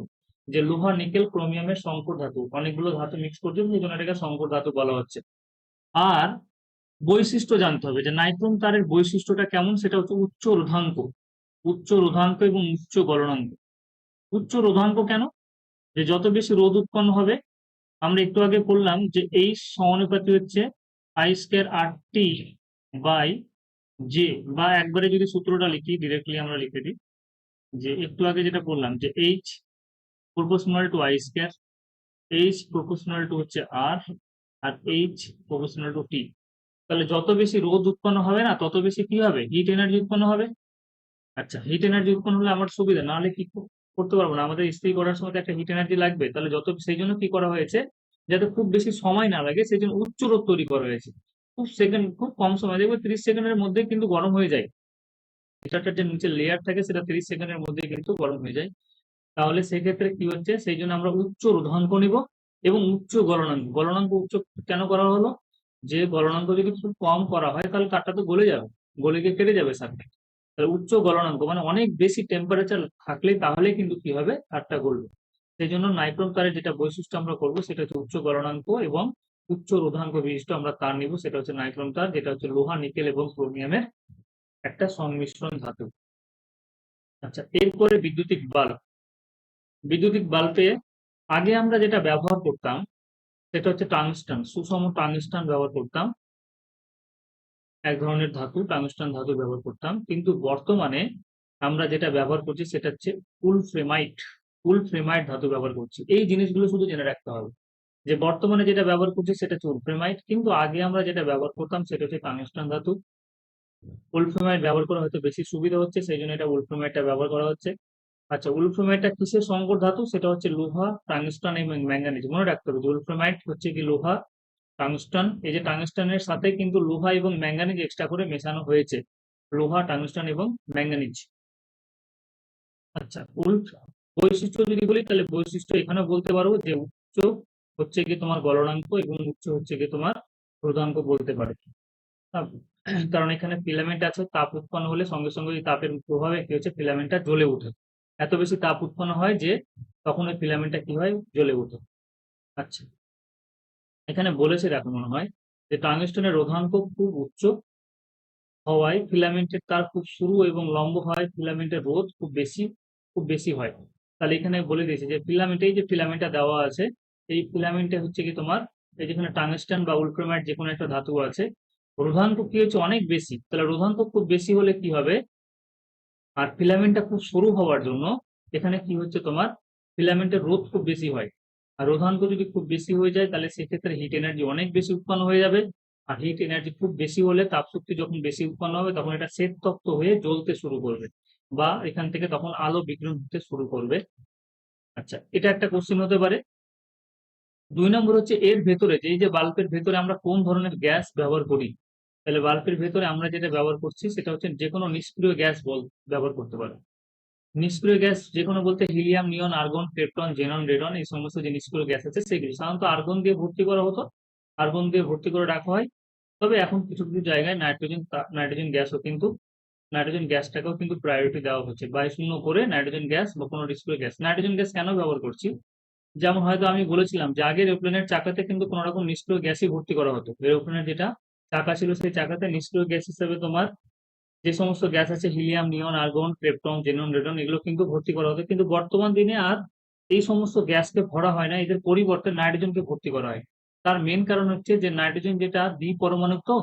Speaker 1: যে লোহা, নিকেল, ক্রোমিয়ামের সংকর ধাতু, অনেকগুলো ধাতু মিক্স করছে সেই জন্য এটাকে সংকর ধাতু বলা হচ্ছে। আর বৈশিষ্ট্য জানতে হবে যে নাইক্রোম তারের বৈশিষ্ট্যটা কেমন, সেটা হচ্ছে উচ্চ রোধাঙ্ক। উচ্চ রোধাঙ্ক এবং উচ্চ গলনাঙ্ক। উচ্চ রোধাঙ্ক কেন? যে যত বেশি রোধ উৎপন্ন হবে, আমরা একটু আগে বললাম যে এই সমানুপাতি হচ্ছে I square R T by J, বা একবারে যদি সূত্রটা লিখি ডিরেক্টলি আমরা লিখে দিই, যে একটু আগে যেটা বললাম যে H proportional to I square, H proportional to হচ্ছে আর, আর এইচ প্রপোর্শনাল টু টি। তাহলে যত বেশি রোধ উৎপন্ন হবে না, তত বেশি কি হবে, হিট এনার্জি উৎপন্ন হবে। আচ্ছা, হিট এনার্জি উৎপন্ন হলে আমার সুবিধা, নাহলে কি করতে পারবো না, আমাদের ইস্ত্রি করার সময় তো একটা হিট এনার্জি লাগবে। তাহলে সেই জন্য কি করা হয়েছে, যাতে খুব বেশি সময় না লাগে সেই জন্য উচ্চ রোধ তৈরি করা হয়েছে। খুব কম সময়, দেখবে 30 সেকেন্ডের মধ্যে কিন্তু গরম হয়ে যায়। হিটারটার যে নিচে লেয়ার থাকে সেটা 30 সেকেন্ডের মধ্যে কিন্তু গরম হয়ে যায়। তাহলে সেক্ষেত্রে কি হচ্ছে, সেই জন্য আমরা উচ্চ রোধাঙ্ক নিব এবং উচ্চ গলনাঙ্ক। গলনাঙ্ক উচ্চ কেন করা হলো, যে গলনাঙ্ক যদি খুব কম করা হয় তাহলে তারটা তো গলে যাবে, গলে গিয়ে কেটে যাবে সার্কিট। তাহলে উচ্চ গলনাঙ্ক মানে অনেক বেশি টেম্পারেচার থাকলে তাহলে কিন্তু কি হবে, তারটা গলবে। সেই জন্য নাইক্রোম তারের যেটা বৈশিষ্ট্য আমরা করবো সেটা হচ্ছে উচ্চ গলনাঙ্ক এবং উচ্চ রোধাঙ্ক বিশিষ্ট আমরা তার নিব, সেটা হচ্ছে নাইক্রোম তার, যেটা হচ্ছে লোহা, নিকেল এবং ক্রোমিয়ামের একটা সংমিশ্রণ ধাতু। আচ্ছা, এরপরে বিদ্যুতিক বাল্ব। বিদ্যুতিক বাল্বে আগে আমরা যেটা ব্যবহার করতাম সেটা হচ্ছে টাংস্টান, সুষম টাংস্টান ব্যবহার করতাম, এক ধরনের ধাতু, টাংস্টান ধাতু ব্যবহার করতাম। কিন্তু বর্তমানে আমরা যেটা ব্যবহার করছি সেটা হচ্ছে উলফ্রেমাইট। উলফ্রেমাইট ধাতু ব্যবহার করছি। এই জিনিসগুলো শুধু জেনে রাখতে হবে, যে বর্তমানে যেটা ব্যবহার করছি সেটা হচ্ছে উলফ্রেমাইট, কিন্তু আগে আমরা যেটা ব্যবহার করতাম সেটা হচ্ছে টাংস্টান ধাতু। উলফ্রেমাইট ব্যবহার করা হয়তো বেশি সুবিধা হচ্ছে, সেই জন্য এটা উলফ্রেমাইটটা ব্যবহার করা হচ্ছে। আচ্ছা, উলফ্রেমাইটটা কিসের সংকর ধাতু, সেটা হচ্ছে লোহা, টাংস্টান এবং ম্যাঙ্গানিজ। মনে রাখতে হবে যে উলফ্রেমাইট হচ্ছে কি লোহা, টাংস্টান। এই যে টাংস্টানের সাথে কিন্তু লোহা এবং ম্যাঙ্গানিজ এক্সট্রা করে মেশানো হয়েছে, লোহা, টাংস্টান এবং ম্যাঙ্গানিজ। আচ্ছা, বৈশিষ্ট্য যদি বলি তাহলে বৈশিষ্ট্য এখানে বলতে পারবো যে উচ্চ হচ্ছে কি তোমার গলনাঙ্ক এবং উচ্চ হচ্ছে কি তোমার রোধাঙ্ক বলতে পারে। কারণ এখানে ফিলামেন্ট আছে, তাপ উৎপন্ন হলে সঙ্গে সঙ্গে ওই তাপের প্রভাবে কি হচ্ছে, ফিলামেন্টটা জ্বলে ওঠে। এত বেশি তাপ উৎপন্ন হয় যে তখন ওই ফিলামেন্টটা কি হয়, জ্বলে ওঠে। আচ্ছা, এখানে বলেছে দেখো মনে হয় যে টাংস্টনের রোধাঙ্ক খুব উচ্চ হওয়ায় ফিলামেন্টের তার খুব সরু এবং লম্ব হয়, ফিলামেন্টের রোধ খুব বেশি হয়। তাহলে এখানে বলে দিয়েছে যে ফিলামেন্টে, এই যে ফিলামেন্টটা দেওয়া আছে, এই ফিলামেন্টে হচ্ছে কি তোমার, এই যেখানে টাংস্টান বা উলফ্রেমাইট যে কোনো একটা ধাতু আছে, রোধাঙ্ক কি হচ্ছে অনেক বেশি। তাহলে রোধাঙ্ক খুব বেশি হলে কি হবে, আর ফিলামেন্টটা খুব সরু হওয়ার জন্য এখানে কি হচ্ছে তোমার, ফিলামেন্টের রোধ খুব বেশি হয়। আর রোধাঙ্ক যদি খুব বেশি হয়ে যায় তাহলে সেক্ষেত্রে হিট এনার্জি অনেক বেশি উৎপন্ন হয়ে যাবে। আর হিট এনার্জি খুব বেশি হলে, তাপশক্তি যখন বেশি উৎপন্ন হবে তখন এটা শ্বেততপ্ত হয়ে জ্বলতে শুরু করবে, বা এখান থেকে তখন আলো বিকিরণ হতে শুরু করবে। আচ্ছা, এটা একটা কোশ্চেন হতে পারে। 2 নম্বর হচ্ছে এর ভেতরে, যে এই যে বাল্বের ভেতরে আমরা কোন ধরনের গ্যাস ব্যবহার করি। তাহলে বাল্বের ভেতরে আমরা যেটা ব্যবহার করছি সেটা হচ্ছে যে কোনো নিষ্ক্রিয় গ্যাস ব্যবহার করতে পারে। নিষ্ক্রিয় গ্যাস যে কোনো বলতে হিলিয়াম, নিয়ন, আর্গন, ক্রিপ্টন, জেনন, রেডন, এই সমস্ত যে নিষ্ক্রিয় গ্যাস আছে সেগুলি সাধারণত আর্গন দিয়ে ভর্তি করা হতো, আর্গন দিয়ে ভর্তি করে রাখা হয়। তবে এখন কিছু কিছু জায়গায় নাইট্রোজেন গ্যাসও কিন্তু, নাইট্রোজেন গ্যাসটাকেও কিন্তু প্রায়োরিটি দেওয়া হচ্ছে, বায়ু শূন্য করে নাইট্রোজেন গ্যাস বা কোনো নিষ্ক্রিয় গ্যাস। নাইট্রোজেন গ্যাস কেন ব্যবহার করছি, যেমন হয়তো আমি বলেছিলাম যে আগের এরোপ্লেনের চাকাতে কিন্তু কোনো রকম নিষ্ক্রিয় গ্যাসই ভর্তি করা হতো। এরোপ্লেনের যেটা চাকা ছিল সেই চাকাতে নিষ্ক্রিয় গ্যাস হিসেবে তোমার যে সমস্ত গ্যাস আছে হিলিয়াম, নিয়ন, আর্গন, ক্রিপ্টন, জেনন, রেডন, এগুলো কিন্তু ভর্তি করা হতো। কিন্তু বর্তমান দিনে আর এই সমস্ত গ্যাসকে ভরা হয় না, এদের পরিবর্তে নাইট্রোজেনকে ভর্তি করা হয়। তার মেন কারণ হচ্ছে যে নাইট্রোজেন যেটা দ্বিপরমাণু, তো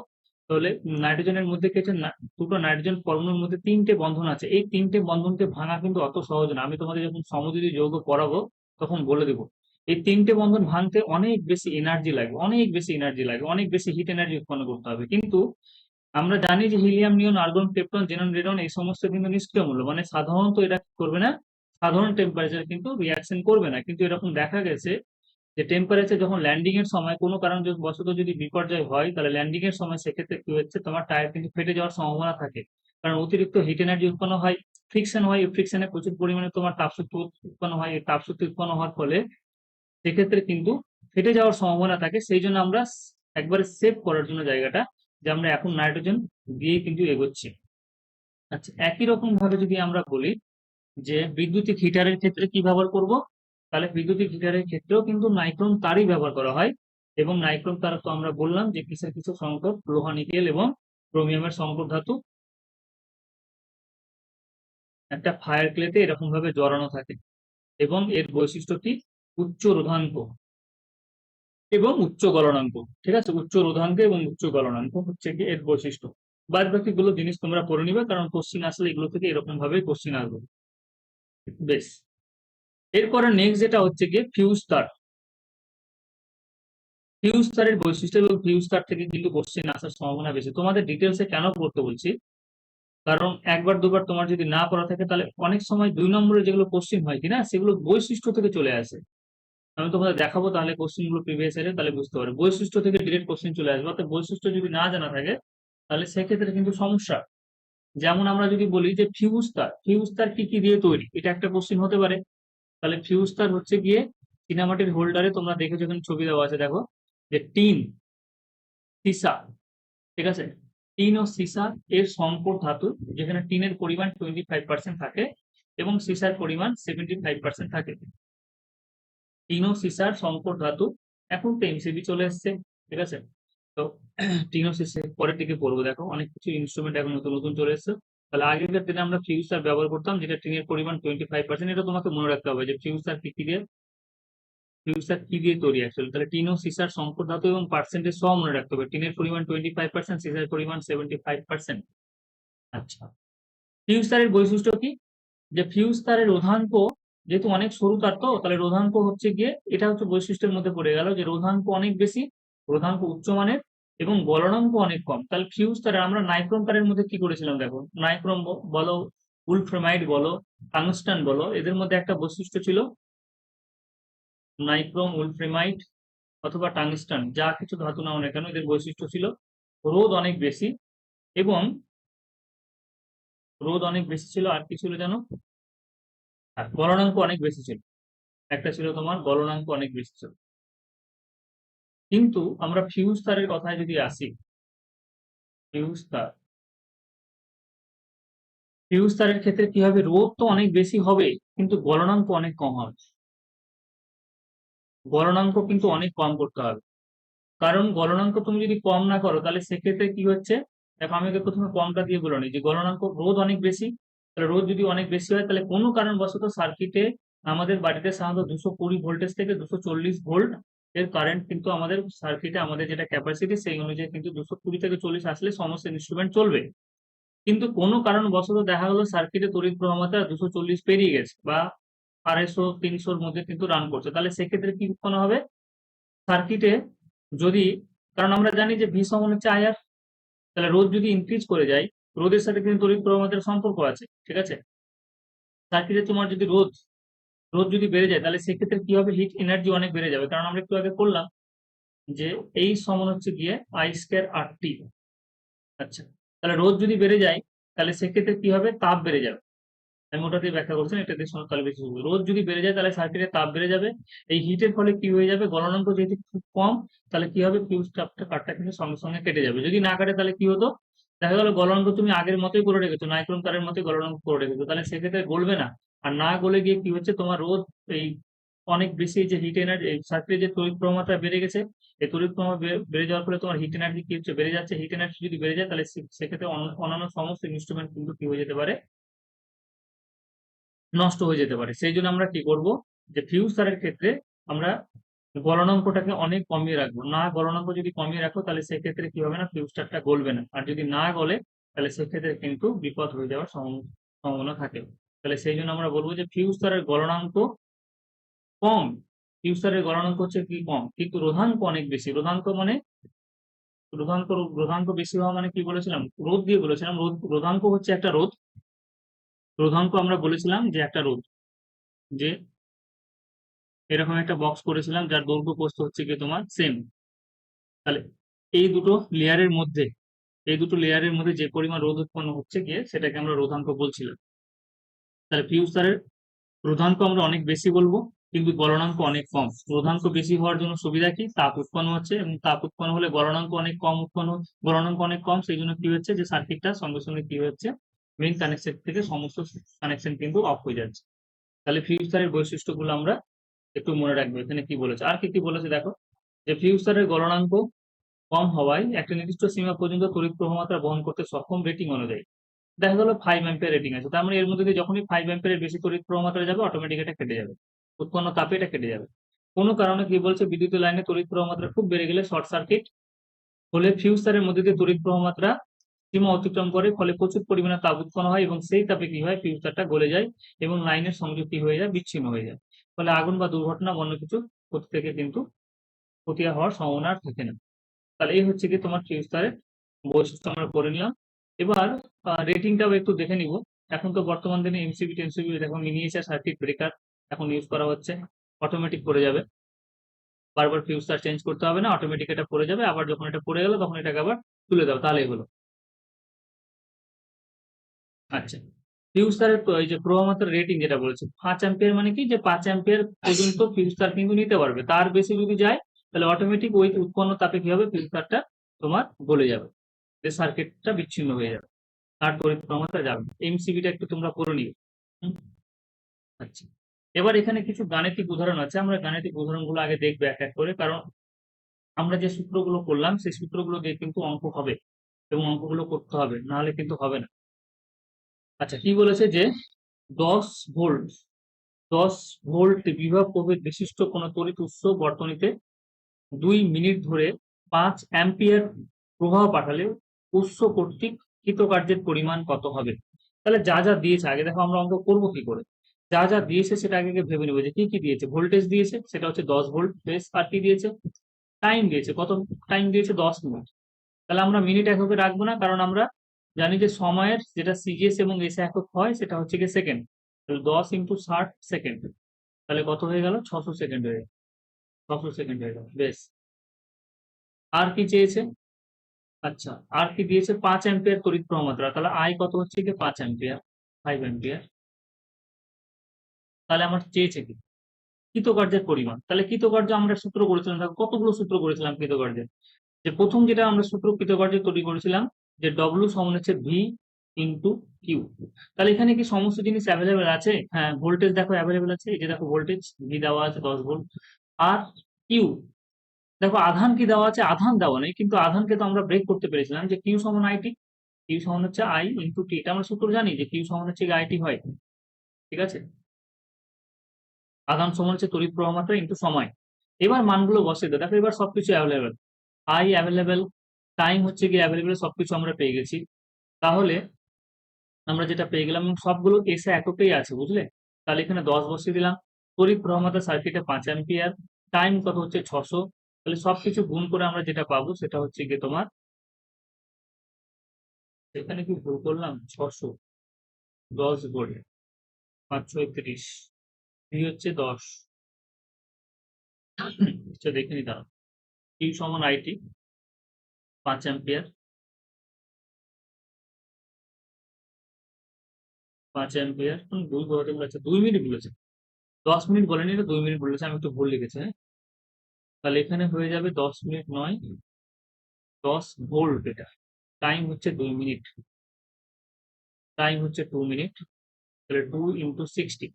Speaker 1: তাহলে নাইট্রোজেনের মধ্যে কি হচ্ছে, দুটো নাইট্রোজেন পরমাণুর মধ্যে 3টে বন্ধন আছে। এই 3টে বন্ধনকে ভাঙা কিন্তু অত সহজ না, আমি তোমাদের যখন সমযোজী যৌগ পড়াবো তখন বলে দেবো। এই 3টে বন্ধন ভাঙতে অনেক বেশি এনার্জি লাগে, অনেক বেশি এনার্জি লাগে, অনেক বেশি হিট এনার্জি উৎপন্ন করতে হবে। কিন্তু আমরা জানি যে হিলিয়াম, নিয়ন, আর্গন, ক্রিপ্টন, জেনন, রেডন এই সমস্ত কিন্তু নিষ্ক্রিয় মূল্য, মানে সাধারণত এটা করবে না, সাধারণ টেম্পারেচার কিন্তু রিয়াকশন করবে না। কিন্তু এরকম দেখা গেছে যে টেম্পারেচার যখন ল্যান্ডিং এর সময় কোনো কারণ বশত যদি বিপর্যয় হয়, তাহলে ল্যান্ডিং এর সময় সেক্ষেত্রে কি হচ্ছে, তোমার টায়ার কিন্তু ফেটে যাওয়ার সম্ভাবনা থাকে। কারণ অতিরিক্ত হিট এনার্জি উৎপন্ন হয়, ফ্রিকশন হয়, এই ফ্রিকশনে প্রচুর পরিমাণে তোমার তাপশক্তি উৎপন্ন হয়। এই তাপশক্তি উৎপন্ন হওয়ার ফলে সেক্ষেত্রে কিন্তু ফেটে যাওয়ার সম্ভাবনা থাকে। সেই জন্য আমরা একবারে সেভ করার জন্য জায়গাটা, যে আমরা এখন নাইট্রোজেন দিয়েই কিন্তু এগোচ্ছি। আচ্ছা, একই রকম ভাবে যদি আমরা বলি যে বৈদ্যুতিক হিটারের ক্ষেত্রে কি ব্যবহার করব, তাহলে বৈদ্যুতিক হিটারের ক্ষেত্রেও কিন্তু নাইক্রোম তারই ব্যবহার করা হয়। এবং নাইক্রোম তার তো আমরা বললাম যে কিসের কিছু সংকর, লোহা নিকেল এবং ক্রোমিয়ামের সংকর ধাতু একটা ফায়ার ক্লেতে এরকম ভাবে জড়ানো থাকে। এবং এর বৈশিষ্ট্য কি, উচ্চ রোধাঙ্ক এবং উচ্চ গলনাঙ্ক। ঠিক আছে, উচ্চ রোধাঙ্ক এবং উচ্চ গলনাঙ্ক হচ্ছে কি এর বৈশিষ্ট্য। বাদ বাকি গুলো জিনিস তোমরা পড়ে নিবে, কারণ কোশ্চিন আসলে এগুলো থেকে এরকম ভাবে কোশ্চিন আসবে। বেশ, এরপরে নেক্সট যেটা হচ্ছে গিয়ে ফিউজ তার। ফিউজ তারের বৈশিষ্ট্য এবং ফিউজ তার থেকে কিন্তু কোশ্চেন আসার সম্ভাবনা বেশি। তোমাদের ডিটেলসে কেন পড়তে বলছি, কারণ একবার দুবার তোমার যদি না পড়া থাকে তাহলে অনেক সময় 2 নম্বরে যেগুলো কোশ্চেন হয় কিনা সেগুলো বৈশিষ্ট্য থেকে চলে আসে। আমি তোমাদের দেখাবো তাহলে কোশ্চেন গুলো প্রিভিয়াস ইয়ারে, তাহলে বুঝতে পারবে বৈশিষ্ট্য থেকে ডিরেক্ট কোশ্চেন চলে আসবে। অর্থাৎ বৈশিষ্ট্য যদি না জানা থাকে তাহলে সেক্ষেত্রে কিন্তু সমস্যা। যেমন আমরা যদি বলি যে ফিউজ তার, ফিউজ তার কি কি দিয়ে তৈরি, এটা একটা কোশ্চেন হতে পারে। তাহলে ফিউজ তার হচ্ছে গিয়ে চীনামাটির হোল্ডারে, তোমরা দেখেছো এখানে ছবি দেওয়া আছে, দেখো যে টিন, সীসা, ঠিক আছে, টিন ও সীসা এর সংকর ধাতু, যেখানে টিনের পরিমাণ 25% থাকে এবং সীসার পরিমাণ 75% থাকে। টিন ও সীসার সংকর ধাতু, এখন তো এমসিবি চলে এসছে, ঠিক আছে। তো টিন ও সীসা পরের দিকে পড়বো, দেখো অনেক কিছু ইনস্ট্রুমেন্ট এখন নতুন নতুন চলে এসছে। তাহলে আগেকার দিনে আমরা ফিউজ তার ব্যবহার করতাম, যেটা টিনের পরিমাণ 25%। এটা তোমাকে মনে রাখতে হবে যে ফিউজ তার কি দিয়ে, ফিউজ তার কি দিয়ে তৈরি অ্যাকচুয়ালি। তাহলে টিন ও সীসার সংকর ধাতু এবং পার্সেন্টেজ সব মনে রাখতে হবে। টিনের পরিমাণ 25%, সীসার পরিমাণ 75%। আচ্ছা, ফিউজ তারের বৈশিষ্ট্য কি, যে ফিউজ তারের রোধাঙ্ক, যেহেতু অনেক সরু তার, তো তাহলে রোধাঙ্ক হচ্ছে গিয়ে, এটা হচ্ছে বৈশিষ্ট্যের মধ্যে পড়ে গেল যে রোধাঙ্ক অনেক বেশি, রোধাঙ্ক উচ্চমানের এবং গলনাঙ্ক অনেক কম। তাহলে ফিউজ তারে আমরা নাইক্রোম তারের মধ্যে কি করেছিলাম, দেখো নাইক্রোম বলো, উলফ্রেমাইড বলো, টাংস্টান বলো, এদের মধ্যে একটা বৈশিষ্ট্য ছিল, নাইক্রোম, উলফ্রেমাইড অথবা টাংস্টান, যা কিছু ধাতু নাও না কেন, এদের বৈশিষ্ট্য ছিল রোধ অনেক বেশি এবং রোধ অনেক বেশি ছিল, আর কি ছিল জানো, আর গলনাঙ্ক অনেক বেশি ছিল। একটা ছিল তোমার গলনাঙ্ক অনেক বেশি ছিল। কিন্তু আমরা ফিউজ তারের কথায় যদি আসি, ফিউজ তার, ফিউজ তারের ক্ষেত্রে কি হবে, রোধ তো অনেক বেশি হবে কিন্তু গলনাঙ্ক অনেক কম হবে। গলনাঙ্ক কিন্তু অনেক কম করতে হবে, কারণ গলনাঙ্ক তুমি যদি কম না করো তাহলে সেক্ষেত্রে কি হচ্ছে, দেখো আমি আগে প্রথমে কমটা দিয়ে বলে নিই যে গলনাঙ্ক, রোধ অনেক বেশি, তাহলে রোধ যদি অনেক বেশি হয় তাহলে কোনো কারণবশত সার্কিটে, আমাদের বাড়িতে সাধারণত 220 ভোল্টেজ থেকে 240 ভোল্ট এর কারেন্ট কিন্তু আমাদের সার্কিটে, আমাদের যেটা ক্যাপাসিটি সেই অনুযায়ী কিন্তু 220 থেকে 40 আসলে সমস্ত ইনস্ট্রুমেন্ট চলবে। কিন্তু কোনো কারণবশত দেখা গেলো সার্কিটে তড়িৎ প্রবাহ মাত্রা 240 পেরিয়ে গেছে বা 250-300 মধ্যে কিন্তু রান করছে, তাহলে সেক্ষেত্রে কি উৎপন্ন হবে সার্কিটে, যদি, কারণ আমরা জানি যে ভি সমান হচ্ছে আইআর, তাহলে রোধ যদি ইনক্রিজ করে যায়, রোধের সাথে কিন্তু তড়িৎ প্রবাহ মাত্রার সম্পর্ক আছে, ঠিক আছে। সার্কিটে তোমার যদি রোধ রোধ যদি বেড়ে যায় তাহলে সেক্ষেত্রে কি হবে, হিট এনার্জি অনেক বেড়ে যাবে, কারণ আমরা একটু আগে করলাম যে এই সমান হচ্ছে গিয়ে আই স্কয়ার আর টি। আচ্ছা, তাহলে রোধ যদি বেড়ে যায় তাহলে সেক্ষেত্রে কি হবে, তাপ বেড়ে যাবে। আমি ওটাতেই ব্যাখ্যা করছি না, এটাতে শোনো তাহলে বেশি বুঝবে। রোধ যদি বেড়ে যায় তাহলে সার্কিটের তাপ বেড়ে যাবে, এই হিটের ফলে কি হয়ে যাবে, গলনাঙ্ক যেহেতু খুব কম, তাহলে কি হবে, ফিউজ কাটটা কিন্তু সঙ্গে সঙ্গে কেটে যাবে। যদি না কাটে তাহলে কি হতো, দেখা গেল গলনাঙ্ক তুমি আগের মতোই করে রেখেছো, নাইক্রোম তারের মতোই গলনাঙ্ক করে রেখেছো, তাহলে সেক্ষেত্রে গলবে না। আর না গলে গিয়ে কি হচ্ছে, তোমার রোধ এই অনেক বেশি, যে হিট এনার্জি সার্কিটে যে তড়িৎ প্রবাহ মাত্রা বেড়ে গেছে, এই তড়িৎ প্রবাহ বেড়ে যাওয়ার ফলে তোমার হিট এনার্জি কি হচ্ছে, বেড়ে যাচ্ছে। হিট এনার্জি যদি বেড়ে যায় তাহলে সেক্ষেত্রে অন্যান্য সমস্ত ইনস্ট্রুমেন্ট কিন্তু কি হয়ে যেতে পারে, নষ্ট হয়ে যেতে পারে। সেই জন্য আমরা কি করব, যে ফিউজ তারের ক্ষেত্রে আমরা গলনাঙ্কটাকে অনেক কমিয়ে রাখবো। না গলনাঙ্ক যদি কমিয়ে রাখো তাহলে সেক্ষেত্রে কি হবে না, ফিউজ তারটা গলবে না। আর যদি না গলে তাহলে সেক্ষেত্রে কিন্তু বিপদ হয়ে যাওয়ার সম্ভাবনা থাকে। তাহলে সেই জন্য আমরা বলবো যে ফিউজ তারের গলনাঙ্ক কম, ফিউজ তারের গলনাঙ্ক হচ্ছে কি কম, কিন্তু রোধাঙ্ক অনেক বেশি। রোধাঙ্ক মানে রোধাঙ্ক রোধাঙ্ক বেশি হওয়া মানে কি বলেছিলাম, রোধ দিয়ে বলেছিলাম, রোধাঙ্ক হচ্ছে একটা রোধ। রোধাঙ্ক আমরা বলেছিলাম যে একটা রোধ, যে এরকম একটা বক্স করেছিলাম যার দৈর্ঘ্য প্রস্থ হচ্ছে গিয়ে তোমার সেম। তাহলে এই দুটো লেয়ারের মধ্যে, এই দুটো লেয়ারের মধ্যে যে পরিমাণ রোধ উৎপন্ন হচ্ছে গিয়ে সেটাকে আমরা রোধাঙ্ক বলছিলাম। তাহলে ফিউজ তারের রোধাঙ্ক আমরা অনেক বেশি বলবো কিন্তু গলনাঙ্ক অনেক কম। রোধাঙ্ক বেশি হওয়ার জন্য সুবিধা কি, তাপ উৎপন্ন হচ্ছে, এবং তাপ উৎপন্ন হলে গলনাঙ্ক অনেক কম গলনাঙ্ক অনেক কম, সেই জন্য কি হচ্ছে যে সার্কিটটা সঙ্গে সঙ্গে কি হচ্ছে, মেইন কানেকশন থেকে সমস্ত কানেকশন কিন্তু অফ হয়ে যাচ্ছে। তাহলে ফিউজ তারের বৈশিষ্ট্যগুলো আমরা একটু মনে রাখবো। এখানে কি বলেছে, আর কি কি বলেছে দেখো, যে ফিউজ তারের গলনাঙ্ক কম হওয়ায় একটা নির্দিষ্ট সীমা পর্যন্ত তড়িৎ প্রবাহমাত্রা বহন করতে সক্ষম রেটিং অনুযায়ী। দেখা গেল 5 অ্যাম্পিয়ার রেটিং আছে, তার মানে এর মধ্যে দিয়ে যখনই 5 অ্যাম্পিয়ারের বেশি তড়িৎ প্রবাহমাত্রা যাবে অটোমেটিক এটা কেটে যাবে, উৎপন্ন তাপে এটা কেটে যাবে। কোনো কারণে কি বলছে, বিদ্যুৎ লাইনে তড়িৎ প্রবাহমাত্রা খুব বেড়ে গেলে শর্ট সার্কিট হলে ফিউজ তারের মধ্যে দিয়ে তড়িৎ প্রবাহমাত্রা সীমা অতিক্রম করে, ফলে প্রচুর পরিমাণে তাপ উৎপন্ন হয় এবং সেই তাপে কি হয়, ফিউজ তারটা গলে যায় এবং লাইনের সংযোগ কি হয়ে যায়, বিচ্ছিন্ন হয়ে যায়। ফলে আগুন বা দুর্ঘটনা অন্য কিছু ক্ষতি থেকে কিন্তু ক্ষতি হওয়ার সম্ভাবনা আর থাকে না। তাহলে এই হচ্ছে কি তোমার ফিউজ তারের বৈশিষ্ট্য আমরা করে নিলাম। এবার রেটিংটাও একটু দেখে নিব। এখন তো বর্তমান দিনে এমসিবি টেমসিবি দেখো মিনিয়েচার সার্কিট ব্রেকার এখন ইউজ করা হচ্ছে, অটোমেটিক পড়ে যাবে, বারবার ফিউজ তার চেঞ্জ করতে হবে না, অটোমেটিক এটা পড়ে যাবে, আবার যখন এটা পড়ে গেল তখন এটাকে আবার তুলে দাও, তাহলেই হলো। আচ্ছা, ফিউজ তারের এই যে প্রবাহমাত্রার রেটিং যেটা বলেছে 5 অ্যাম্পিয়ার, মানে কি যে 5 অ্যাম্পিয়ার পর্যন্ত ফিউজ তার কিন্তু নিতে পারবে, তার বেশি যদি যায় তাহলে অটোমেটিক ওই উৎপন্ন তাপে কি হবে, ফিউজ তারটা তোমার গলে যাবে, যে সার্কিটটা বিচ্ছিন্ন হয়ে যাবে, তার তড়িৎ প্রবাহমাত্রা যাবে। এমসিবিটা একটু তোমরা পড়ে নিও। হুম, আচ্ছা, এবার এখানে কিছু গাণিতিক উদাহরণ আছে, আমরা গাণিতিক উদাহরণগুলো আগে দেখবো এক এক করে, কারণ আমরা যে সূত্রগুলো করলাম সেই সূত্রগুলো দিয়ে কিন্তু অঙ্ক হবে এবং অঙ্কগুলো করতে হবে, নাহলে কিন্তু হবে না। আচ্ছা, কি বলেছে যে 10 ভোল্ট 10 ভোল্ট বিভব প্রভেদ বিশিষ্ট কোন তড়িৎ উৎস বর্তনীতে 2 মিনিট ধরে 5 অ্যাম্পিয়ার প্রবাহ পাঠালে উৎস কর্তৃক কৃতকার্যের পরিমাণ কত হবে। তাহলে যা যা দিয়েছে, আগে দেখো আমরা অঙ্ক করবো কি করে, যা যা দিয়েছে সেটা আগে ভেবে নেবো যে কি কি দিয়েছে। ভোল্টেজ দিয়েছে, সেটা হচ্ছে 10 ভোল্ট বেস, আর কি দিয়েছে, টাইম দিয়েছে, কত টাইম দিয়েছে, 10 মিনিট। তাহলে আমরা মিনিট এককে রাখবো না, কারণ আমরা জানি যে সময়ের যেটা সিজিএস এবং এস একক হয় সেটা হচ্ছে গিয়ে সেকেন্ড। তাহলে 10 ইন্টু 60 সেকেন্ড, তাহলে কত হয়ে গেল, 600 সেকেন্ড হয়ে গেল, 600 সেকেন্ড হয়ে গেল, বেশ। আর কি চেয়েছে, আচ্ছা আর কি দিয়েছে, 5 অ্যাম্পিয়ার তড়িৎ প্রবাহমাত্রা, তাহলে আই কত হচ্ছে কি 5 অ্যাম্পিয়ার, 5 অ্যাম্পিয়ার। তাহলে আমার চেয়েছে কি, কৃতকার্যের পরিমাণ। তাহলে কৃতকার্য আমরা সূত্র করেছিলাম, দেখো কতগুলো সূত্র করেছিলাম কৃতকার্যের। যে প্রথম যেটা আমরা সূত্র কৃতকার্য তৈরি করেছিলাম, যে ডব্লিউ সমান হচ্ছে ভি ইন্টু কিউ। তাহলে এখানে কি সমস্ত জিনিস অ্যাভেলেবেল আছে, হ্যাঁ ভোল্টেজ দেখো অ্যাভেলেবেল আছে, এই যে দেখো ভোল্টেজ ভি দেওয়া আছে 10 ভোল্ট, আর কিউ দেখো আধান কি দেওয়া আছে, আধান দেওয়া নেই, কিন্তু আধানকে তো আমরা ব্রেক করতে পেরেছিলাম যে কিউ সমান আইটি, কিউ সমান হচ্ছে আই ইন্টু টি, এটা আমরা সূত্র জানি যে কিউ সমান হচ্ছে আইটি হয়, ঠিক আছে। আধান সমান হচ্ছে তড়িৎ প্রবাহ মাত্রা ইন্টু সময়। এবার মানগুলো বসে দাও, দেখো এবার সবকিছু অ্যাভেলেবেল, আই অ্যাভেলেবেল, টাইম হচ্ছে কি অ্যাভেলেবেল, সবকিছু আমরা পেয়ে গেছি। তাহলে আমরা যেটা পেয়ে গেলাম, এবং সবগুলো এসে এককেই আছে, বুঝলে। তাহলে এখানে 10 বসিয়ে দিলাম, তড়িৎ প্রবাহমাত্রা সার্কিটে 5 অ্যাম্পিয়ার, টাইম কত হচ্ছে 600। তাহলে সবকিছু গুণ করে আমরা যেটা পাবো সেটা হচ্ছে গিয়ে তোমার, এখানে কি ভুল করলাম, 600, 10 ভোল্ট, 530, ভি হচ্ছে 10। আচ্ছা দেখে নি, দাঁড়াও, কিউ সমান আইটি 5 অ্যাম্পিয়ার, 5 অ্যাম্পিয়ার, 2 বলতে বলেছে, 2 মিনিট বলেছে, 10 মিনিট বলেনি, 2 মিনিট বলেছে, আমি একটু ভুল লিখেছি, হ্যাঁ। তাহলে এখানে হয়ে যাবে 10 মিনিট নয়, 10 ভোল্ট, এটা টাইম হচ্ছে 2 মিনিট, টাইম হচ্ছে 2 মিনিট, তাহলে 2 ইন্টু 60,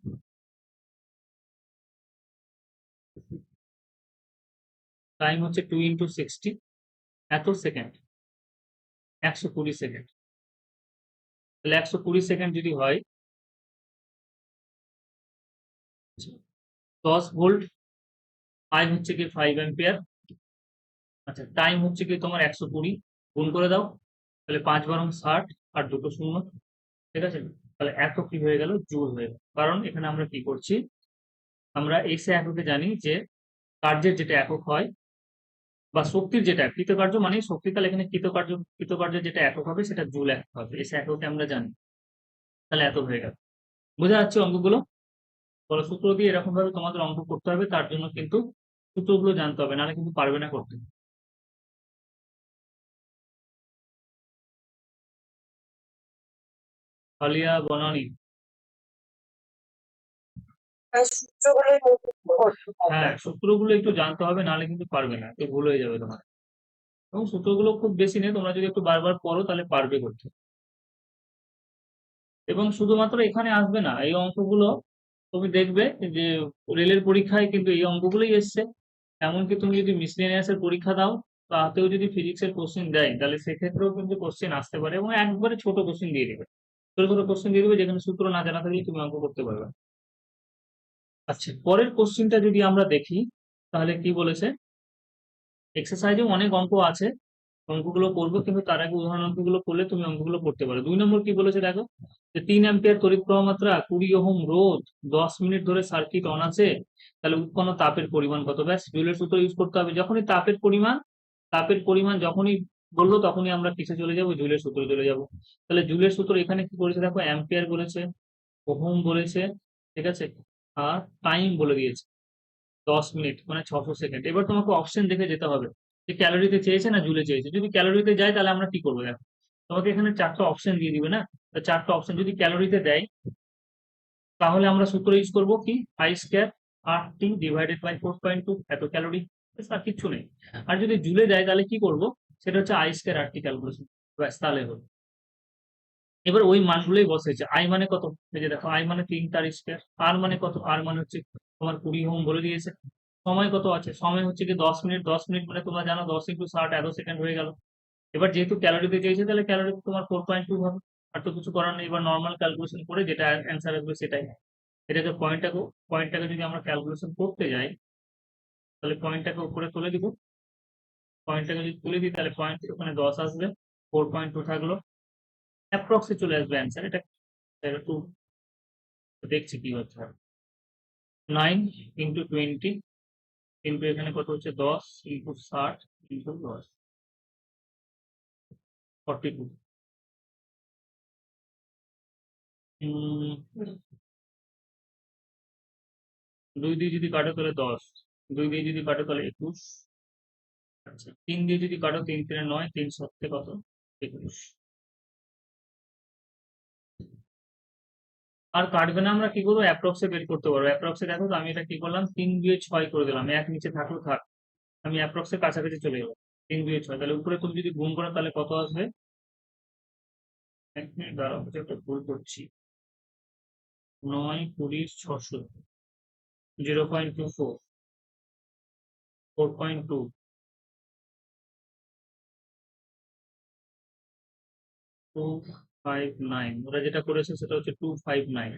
Speaker 1: টাইম হচ্ছে 2 ইন্টু 60, এত সেকেন্ড, 120 সেকেন্ড। তাহলে 120 সেকেন্ড যদি হয়, 10 ভোল্ট, আই হচ্ছে কি 5 অ্যাম্পিয়ার, আচ্ছা টাইম হচ্ছে কি তোমার 120, গুণ করে দাও, তাহলে 5 বারং 60 আর দুটো শূন্য, ঠিক আছে। তাহলে এত কি হয়ে গেল, জুল হয়ে গেল, কারণ এখানে আমরা কি করছি, আমরা এসে এককে জানি যে কার্যের যেটা একক হয় বা শক্তির যেটা কৃতকার্য মানে শক্তি, তাহলে এখানে কৃতকার্যের যেটা একক হবে সেটা জুল একক হবে, এসে এককে আমরা জানি। তাহলে এত হয়ে গেল, বোঝা যাচ্ছে অঙ্কগুলো। বলো, সূত্র দিয়ে এরকম ভাবে তোমাদের অঙ্ক করতে হবে, তার জন্য কিন্তু সূত্রগুলো জানতে হবে, নাহলে কিন্তু পারবে না করতে। আলিয়া বনানি,
Speaker 2: আর সূত্রগুলোই মুখস্থ করতে হবে।
Speaker 1: হ্যাঁ, সূত্রগুলো একটু জানতে হবে, নাহলে কিন্তু পারবে না, একটু ভুল হয়ে যাবে তোমার। এবং সূত্রগুলো খুব বেশি নেই, তোমরা যদি একটু বারবার পড়ো তাহলে পারবে করতে। এবং শুধুমাত্র এখানে আসবে না, এই অঙ্কগুলো তুমি দেখবে যে রেলের পরীক্ষায় কিন্তু এই অঙ্কগুলোই এসছে। এমনকি তুমি যদি মিসলেনিয়াস এর পরীক্ষা দাও, তাতেও যদি ফিজিক্সের কোশ্চেন দেয়, তাহলে সেক্ষেত্রেও কিন্তু কোশ্চেন আসতে পারে, এবং একবারে ছোট কোশ্চেন দিয়ে দিবে। ছোট ছোট কোশ্চেন দিয়ে দিবে, যেখানে সূত্র না জানা থাকলে তুমি অঙ্ক করতে পারবে। আচ্ছা, পরের কোশ্চেনটা যদি আমরা দেখি, তাহলে কি বলেছে, এক্সারসাইজেও অনেক অঙ্ক আছে, অঙ্কগুলো করবো, কিন্তু তার আগে উদাহরণ অঙ্কগুলো করলে তুমি অঙ্কগুলো করতে পারো। 2 নম্বর কি বলেছে দেখো, যে 3 অ্যাম্পিয়ার তড়িৎ প্রবাহ মাত্রা, 20 ওহম রোধ, 10 মিনিট ধরে সার্কিট অন আছে, তাহলে উৎপন্ন তাপের পরিমাণ কত? ব্যাস, জুলের সূত্র ইউজ করতে হবে। যখনই তাপের পরিমাণ যখনই বললো, তখনই আমরা কিসে চলে যাব? জুলের সূত্রে চলে যাব। তাহলে জুলের সূত্র এখানে কি করেছে দেখো, অ্যাম্পিয়ার বলেছে, ওহম বলেছে, ঠিক আছে, আর টাইম বলে দিয়েছে 10 মিনিট মানে 600 সেকেন্ড। এবার তোমাকে অপশন দেখে যেতে হবে যে ক্যালোরিতে চেয়েছে না জুলে চেয়েছে। যদি ক্যালোরিতে যায় তাহলে আমরা কি করবো দেখো, তোমাকে এখানে 4টা অপশন দিয়ে দিবে না, তো 4টা অপশন যদি ক্যালোরিতে দেয়, তাহলে আমরা সূত্র ইউজ করবো কি, I square R T divided by 4.2, এত ক্যালোরি, আর কিচ্ছু নেই। আর যদি জুলে দেয় তাহলে কি করব, সেটা হচ্ছে I square R T calculation, ব্যাস তাহলে হলো। এবার ওই মানগুলোই বসেছে। আই মানে কত, এই যে দেখো, আই মানে 3 তার স্কয়ার, আর মানে কত, আর মানে হচ্ছে তোমার 20 ওহম বলে দিয়েছে। সময় কত আছে, সময় হচ্ছে কি 10 মিনিট, 10 মিনিট মানে তোমরা জানো 10 × 60 এত সেকেন্ড হয়ে গেল। এবার যেহেতু ক্যালোরিতে চেয়েছে, তাহলে ক্যালোরি তোমার 4.2 হবে। আর তো কিছু করার নেই, এবার নর্মাল ক্যালকুলেশন করে যেটা অ্যান্সার আসবে সেটাই। এটাকে পয়েন্টটাকে যদি আমরা ক্যালকুলেশন করতে যাই, তাহলে পয়েন্টটাকে উপরে তুলে দিব। পয়েন্টটাকে যদি তুলে দিই, তাহলে পয়েন্ট ওখানে 10 আসবে, 4.2 থাকলো, অ্যাপ্রক্সে চলে আসবে অ্যান্সার। এটা একটু দেখছি কি হচ্ছে। 9 × 20 কিন্তু এখানে কত হচ্ছে, 10 × 60 × 10, 42। 2 দিয়ে যদি কাটো তাহলে 10, 2 দিয়ে যদি কাটো তাহলে 21। আচ্ছা, 3 দিয়ে যদি কাটো, 3 × 3 = 9, 3 7 কত, 21। আর কাটবে না, আমরা কি করবো, অ্যাপ্রক্সে বের করতে পারবো। অ্যাপ্রক্সে দেখো তো, আমি এটা কি করলাম, 3 দিয়ে 6 করে দিলাম, 1 নিচে থাকলো থাক, আমি অ্যাপ্রক্সের কাছাকাছি চলে যাবো। 3 দিয়ে 6, তাহলে উপরে তুমি যদি গুণ করো তাহলে কত আসবে, 1 মিনিট দাঁড়াও, একটা ভুল করছি, 9 20 600, 0.24, 4.2, 259। ওরা যেটা করেছে সেটা হচ্ছে 259।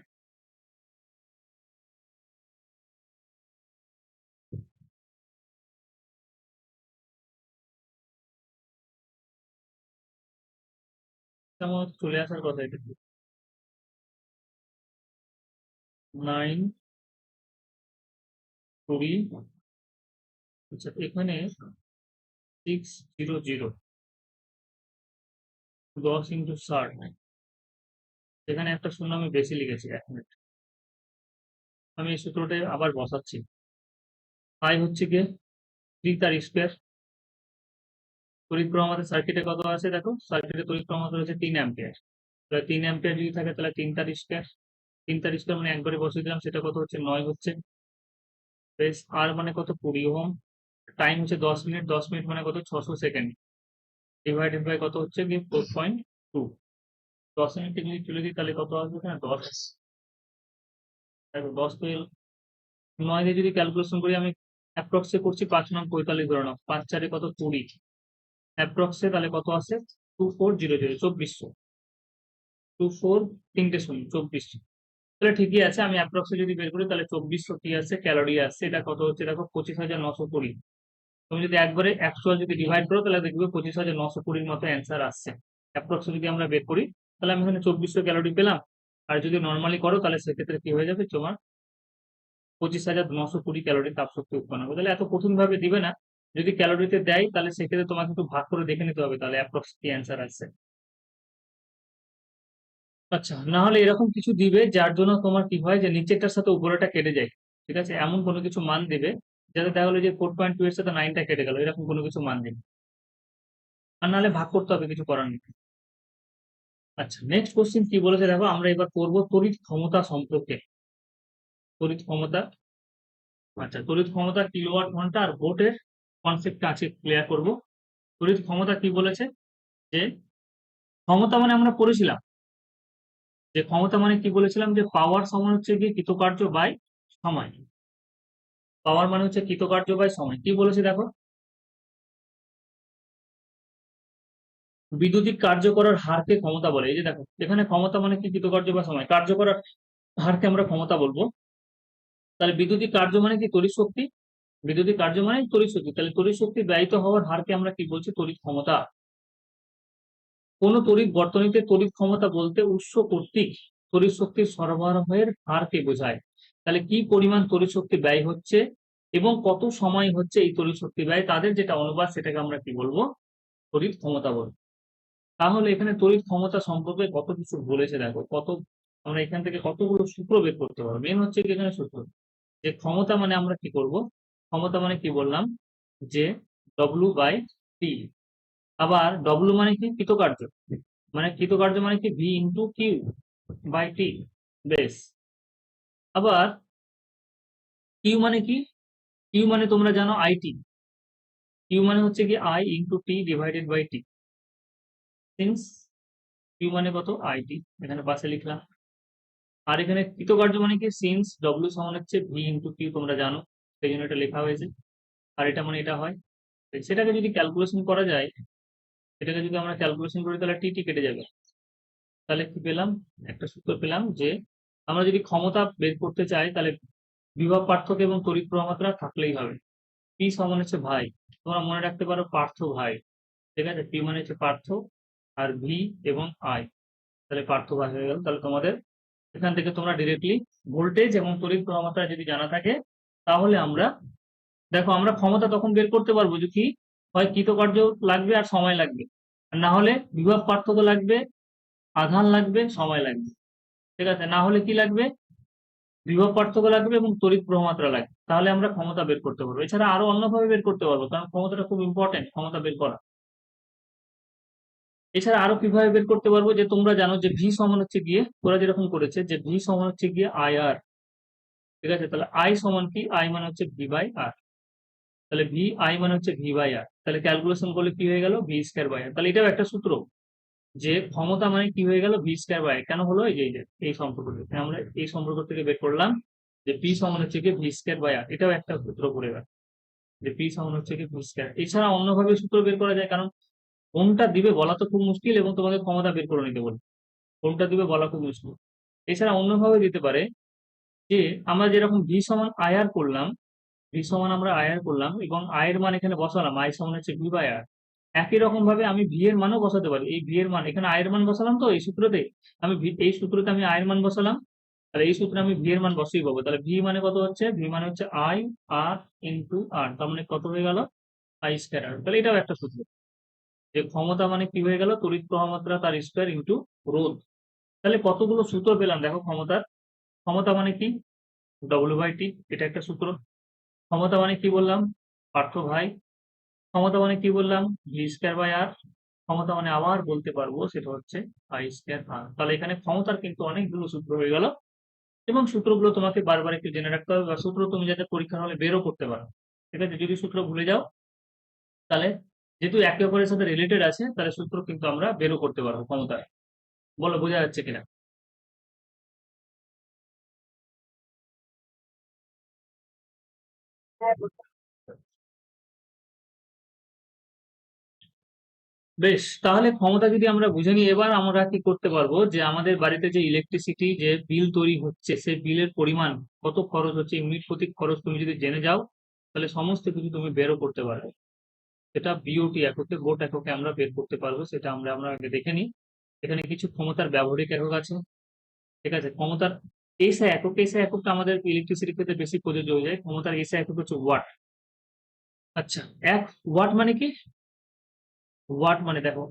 Speaker 1: আমার চলে আসার কথা এটা, 9 20, আচ্ছা এখানে 600, 10 × 60, এখানে একটা শূন্য আমি বেশি লিখেছি, 1 মিনিট, আমি এই সূত্রটা আবার বসাচ্ছি। আই হচ্ছে গিয়ে 3 তার স্কয়ার, তড়িৎ প্রবাহ আমাদের সার্কিটে কত আছে দেখো, সার্কিটে তড়িৎ প্রবাহ আমাদের হচ্ছে 3 অ্যাম্পিয়ার। তাহলে 3 অ্যাম্পিয়ার যদি থাকে তাহলে 3 তার স্কয়ার, 3 তার স্কয়ার মানে একবারে বসিয়ে দিলাম, সেটা কত হচ্ছে, 9 হচ্ছে। বেশ, আর মানে কত, 20 ওহম, টাইম হচ্ছে 10 মিনিট, 10 মিনিট মানে কত, 600 সেকেন্ড, ডিভাইডেড বাই কত হচ্ছে কি, 4.2। 10 মিনিটে যদি তুলে দিই তাহলে কত আসবে, এখানে 10, দেখো 10 তো 9 দিয়ে যদি ক্যালকুলেশন করি, আমি অ্যাপ্রক্সে করছি, 5 9 45 ধরে নাও, 5 4 কত, 20, অ্যাপ্রক্সে তাহলে কত আসে, 2400, 2400, 24, তিনটে শূন্য, 2400। তাহলে ঠিকই আছে, আমি অ্যাপ্রক্সে যদি বের করি তাহলে 2400 কি আসছে, ক্যালোরি আসছে। এটা কত হচ্ছে দেখো, 25,920। তুমি যদি একবারে অ্যাকচুয়াল যদি ডিভাইড করো, তাহলে দেখবে 25,920 মতো অ্যান্সার আসছে। অ্যাপ্রক্সে যদি আমরা বের করি, তাহলে আমি এখানে 2400 ক্যালোরি পেলাম। আর যদি নর্মালি করো, তাহলে সেক্ষেত্রে কি হয়ে যাবে, তোমার 25,920 ক্যালোরি তাপশক্তি উৎপন্ন হবে। তাহলে এত কঠিন ভাবে দিবে না, যদি ক্যালোরিতে দেয় তাহলে সেক্ষেত্রে তোমাকে একটু ভাগ করে দেখে নিতে হবে, তাহলে অ্যাপ্রক্স কি অ্যান্সার আসছে। আচ্ছা, না হলে এরকম কিছু দিবে যার জন্য তোমার কি হয়, যে নিচেরটার সাথে উপরেটা কেটে যায়, ঠিক আছে, এমন কোনো কিছু মান দেবে যাতে দেখা গেলো যে 4.2 এর সাথে 9টা কেটে গেল, এরকম কোনো কিছু মান দেবে। আর নাহলে ভাগ করতে হবে, কিছু করার নেই। আচ্ছা, নেক্সট কোশ্চেন কি বলেছে দেখো, আমরা এবার করবো তড়িৎ ক্ষমতা সম্পর্কে। তড়িৎ ক্ষমতা। আচ্ছা, তড়িৎ ক্ষমতা কিলোওয়াট ঘন্টা আর ভোল্টের কনসেপ্টটা আছে ক্লিয়ার করব। তড়িৎ ক্ষমতা কি বলেছে, যে ক্ষমতা মানে আমরা পড়েছিলাম যে ক্ষমতা মানে কি বলেছিলাম, যে পাওয়ার সমান হচ্ছে গিয়ে কৃতকার্য বাই সময়। পাওয়ার মানে হচ্ছে কৃতকার্য বাই সময়। কি বলেছে দেখো, বিদ্যুতিক কার্য করার হারকে ক্ষমতা বলে। এই যে দেখো, এখানে ক্ষমতা মানে কি, কৃতকার্য বা সময়, কার্য করার হারকে আমরা ক্ষমতা বলবো। তাহলে বিদ্যুতিক কার্য মানে কি, তড়িৎ শক্তি। বিদ্যুতিক কার্য মানে তড়িৎ শক্তি, তাহলে তড়িৎ শক্তি ব্যয়িত হওয়ার হারকে আমরা কি বলছি, তড়িৎ ক্ষমতা। কোন তড়িৎ বর্তনীতে তড়িৎ ক্ষমতা বলতে উৎস কর্তৃক তড়িৎ শক্তির সরবরাহের হারকে বোঝায়। তাহলে কি পরিমাণ তড়িৎ শক্তি ব্যয় হচ্ছে এবং কত সময় হচ্ছে এই তড়িৎ শক্তি ব্যয়, তাদের যেটা অনুপাত সেটাকে আমরা কি বলবো, তড়িৎ ক্ষমতা বলবো। তাহলে এখানে তড়িৎ ক্ষমতা সম্পর্কে কত কিছু বলেছে দেখো, কত আমরা এখান থেকে কতগুলো সূত্র বের করতে পারবো। মেন হচ্ছে কি এখানে সূত্র, যে ক্ষমতা মানে আমরা কি করব, ক্ষমতা মানে কি বললাম, যে ডব্লিউ বাই টি। আবার ডব্লিউ মানে কি, কৃতকার্য, মানে কৃতকার্য মানে কি V into Q by T, বেশ। আবার কিউ মানে কি, কিউ মানে তোমরা জানো আইটি, কিউ মানে হচ্ছে কি I into T divided by T, since Q মানে কত, আইটি, এখানে পাশে লিখলাম। আর এখানে কৃতকার্য মানে কি, সিন্স ডব্লিউ সমান হচ্ছে ভি ইন্টু কিউ, তোমরা জানো, সেই জন্য এটা লেখা হয়েছে। আর এটা মানে এটা হয়, সেটাকে যদি ক্যালকুলেশন করা যায়, এটাকে যদি আমরা ক্যালকুলেশন করি তাহলে টি টি কেটে যাবে। তাহলে কি পেলাম, একটা সূত্র পেলাম, যে আমরা যদি ক্ষমতা বের করতে চাই তাহলে বিভব পার্থক্য এবং তড়িৎ প্রবাহমাত্রা থাকলেই হবে। পি সমান হচ্ছে ভাই, তোমরা মনে রাখতে পারো পার্থ ভাই, ঠিক আছে, পি মানে হচ্ছে পার্থ, আর ভি এবং আই, তাহলে পার্থ ভাই হয়ে গেল। তাহলে তোমাদের এখান থেকে তোমরা ডিরেক্টলি ভোল্টেজ এবং তড়িৎ প্রবাহমাত্রা যদি জানা থাকে, তাহলে আমরা দেখো আমরা ক্ষমতা তখন বের করতে পারবো যে কি হয়, কৃতকার্য লাগবে আর সময় লাগবে, আর না হলে বিভব পার্থক্য লাগবে, আধান লাগবে, সময় লাগবে, ঠিক আছে, না হলে কি লাগবে, বিভব পার্থক্য লাগবে এবং তড়িৎ প্রবাহমাত্রা লাগবে, তাহলে আমরা ক্ষমতা বের করতে পারবো। এছাড়া আরো অন্যভাবে বের করতে পারবো, কারণ ক্ষমতাটা খুব ইম্পর্টেন্ট, ক্ষমতা বের করা। এছাড়া আরো কিভাবে বের করতে পারবো, যে তোমরা জানো যে ভি সমান হচ্ছে গিয়ে, ওরা যেরকম করেছে যে ভি সমান হচ্ছে গিয়ে আই আর, ঠিক আছে, তাহলে আই সমান কি, আই মানে হচ্ছে ভি বাই আর, তাহলে ভি আই মানে হচ্ছে ভি বাই আর, তাহলে ক্যালকুলেশন করলে কি হয়ে গেল, ভি স্কয়ার বাই আর। তাহলে এটাও একটা সূত্র, যে ক্ষমতা মানে কি হয়ে গেল, ভি স্কয়ার বাই আর। কেন হলো, এই যে এই সম্পর্ক থেকে আমরা এই সম্পর্ক থেকে বের করলাম যে পি সমান হচ্ছে কি ভি স্কয়ার বাই আর, এটাও একটা সূত্র পড়ে গেল, যে পি সমান হচ্ছে কি ভি স্কয়ার। এছাড়া অন্যভাবে সূত্র বের করা যায়, কারণ কোনটা দিবে বলা তো খুব মুশকিল, এবং তোমাকে ক্ষমতা বের করে নিতে বলবে, কোনটা দিবে বলা খুব মুশকিল। এছাড়া অন্যভাবে দিতে পারে, যে আমরা যেরকম ভি সমান আইআর করলাম, ভি সমান আমরা আইআর করলাম এবং আই এর মান এখানে বসালাম, আই সমান হচ্ছে ভি বাই আর। একই রকম ভাবে আমি ভি এর মানও বসাতে পারি, এই ভি এর মান এখানে আই এর মান বসালাম, তো এই সূত্রতে আমি এই সূত্রতে আমি আই এর মান বসালাম, তাহলে এই সূত্রে আমি ভি এর মান বসিয়ে পাবো। তাহলে ভি মানে কত হচ্ছে, ভি মানে হচ্ছে আই আর ইন্টু আর, তার মানে কত হয়ে গেল, আই স্কয়ার আর। তাহলে এটাও একটা সূত্র, যে ক্ষমতা মানে কি হয়ে গেল, তড়িৎ প্রবাহমাত্রা তার স্কয়ার ইন্টু রোধ। তাহলে কতগুলো সূত্র পেলাম দেখো ক্ষমতার। ক্ষমতা মানে কি, ডব্লিউ বাই টি, এটা একটা সূত্র। ক্ষমতা মানে কি বললাম, পার্থ ভাই। ক্ষমতা মানে কি বললাম, ভি স্কয়ার বাই আর। ক্ষমতা মানে আবার বলতে পারবো, সেটা হচ্ছে আই স্কয়ার আর। তাহলে এখানে ক্ষমতার কিন্তু অনেকগুলো সূত্র হয়ে গেল, এবং সূত্রগুলো তোমাকে বারবার একটু জেনে রাখতে হবে, বা সূত্র তুমি যাতে পরীক্ষার হলে বেরও করতে পারো, ঠিক আছে। যদি সূত্র ভুলে যাও, তাহলে যেহেতু একে অপরের সাথে রিলেটেড আছে, তাহলে সূত্র কিন্তু আমরা বেরও করতে পারবো ক্ষমতায়। বলো বোঝা যাচ্ছে কিনা। বেশ, তাহলে ক্ষমতা যদি আমরা বুঝে নিই, এবার আমরা কি করতে পারবো, যে আমাদের বাড়িতে যে ইলেকট্রিসিটি যে বিল তৈরি হচ্ছে, সেই বিলের পরিমাণ কত খরচ হচ্ছে, ইউনিট প্রতি খরচ তুমি যদি জেনে যাও, তাহলে সমস্ত কিছু তুমি বেরও করতে পারবে। সেটা বিওটি এককে, ভোল্ট এককে আমরা বের করতে পারবো, সেটা আমরা আমরা আগে দেখে নিই। এখানে কিছু ক্ষমতার ব্যবহারিক একক আছে, ঠিক আছে। ক্ষমতার এসআই একক, এসআই এককটা আমাদের ইলেকট্রিসিটির ক্ষেত্রে বেশি প্রযোজ্য হয়ে যায়। ক্ষমতার এসআই একক হচ্ছে ওয়াট। আচ্ছা, এক ওয়াট মানে কি, ওয়াট মানে দেখো,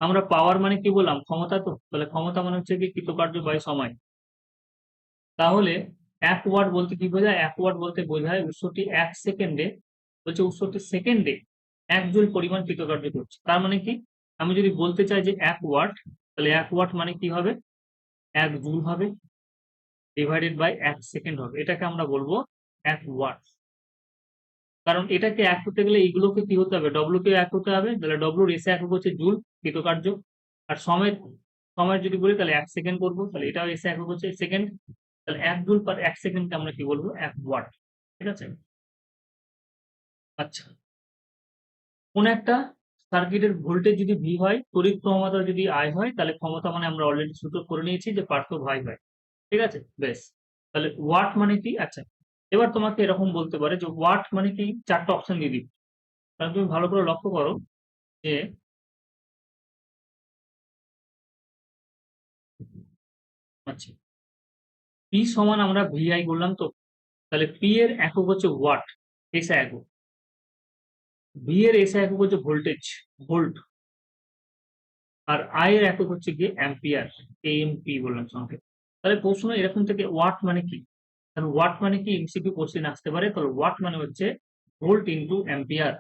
Speaker 1: আমরা পাওয়ার মানে কি বললাম, ক্ষমতা, তো তাহলে ক্ষমতা মানে হচ্ছে কি কৃতকার্য বাই সময়। তাহলে এক ওয়াট বলতে কি বোঝায়, এক ওয়াট বলতে বোঝায় উৎসটি এক সেকেন্ডে, বলছে উৎসটি সেকেন্ডে এক জুল পরিমাণ কৃতকার্য করছে। তার মানে কি, আমি যদি বলতে চাই যে এক ওয়াট, তাহলে এক ওয়াট মানে কি হবে, এক জুল হবে। ডিভাইডেড বাই 1 সেকেন্ড হবে, এটাকে আমরা বলবো 1 ওয়াট। কারণ এটাকে এক করতে গেলে এইগুলোকে কি হতে হবে, ডব্লিউ কে এক হতে হবে, তাহলে ডব্লিউর এসে একক হচ্ছে জুল কৃতকার্য। আর সময়ের সময় যদি বলি তাহলে 1 সেকেন্ড করবো, তাহলে এটাও এসে একক হচ্ছে সেকেন্ড, তাহলে 1 জুল পার 1 সেকেন্ডকে আমরা কি বলবো, 1 ওয়াট। ঠিক আছে। আচ্ছা, কোন একটা সার্কিটের ভোল্টেজ যদি ভি হয়, তড়িৎ প্রবাহমাত্রা যদি আই হয়, তাহলে ক্ষমতা মানে আমরা অলরেডি সূত্র করে নিয়েছি যে পার্থ ভাই হয়। ঠিক আছে, বেশ। তাহলে ওয়াট মানে কি? আচ্ছা, এবার তোমাকে এরকম বলতে পারে যে ওয়াট মানে কি, চারটা অপশন দিয়ে দিই। কারণ তুমি ভালো করে লক্ষ্য করো যে আচ্ছা, পি সমান আমরা ভিআই বললাম তো, তাহলে পি এর একক হচ্ছে ওয়াট, এসআই একক। ভি এর এসআই একক হচ্ছে ভোল্টেজ, ভোল্ট। আর আই এর একক হচ্ছে গিয়ে অ্যাম্পিয়ার, এএমপি বললাম সঙ্গে। তাহলে প্রশ্ন এরকম থেকে ওয়াট মানে কি, কারণ ওয়াট মানে কি এমসিকিউ কোশ্চেন আসতে পারে। তাহলে ওয়াট মানে হচ্ছে ভোল্ট ইনটু অ্যাম্পিয়ার।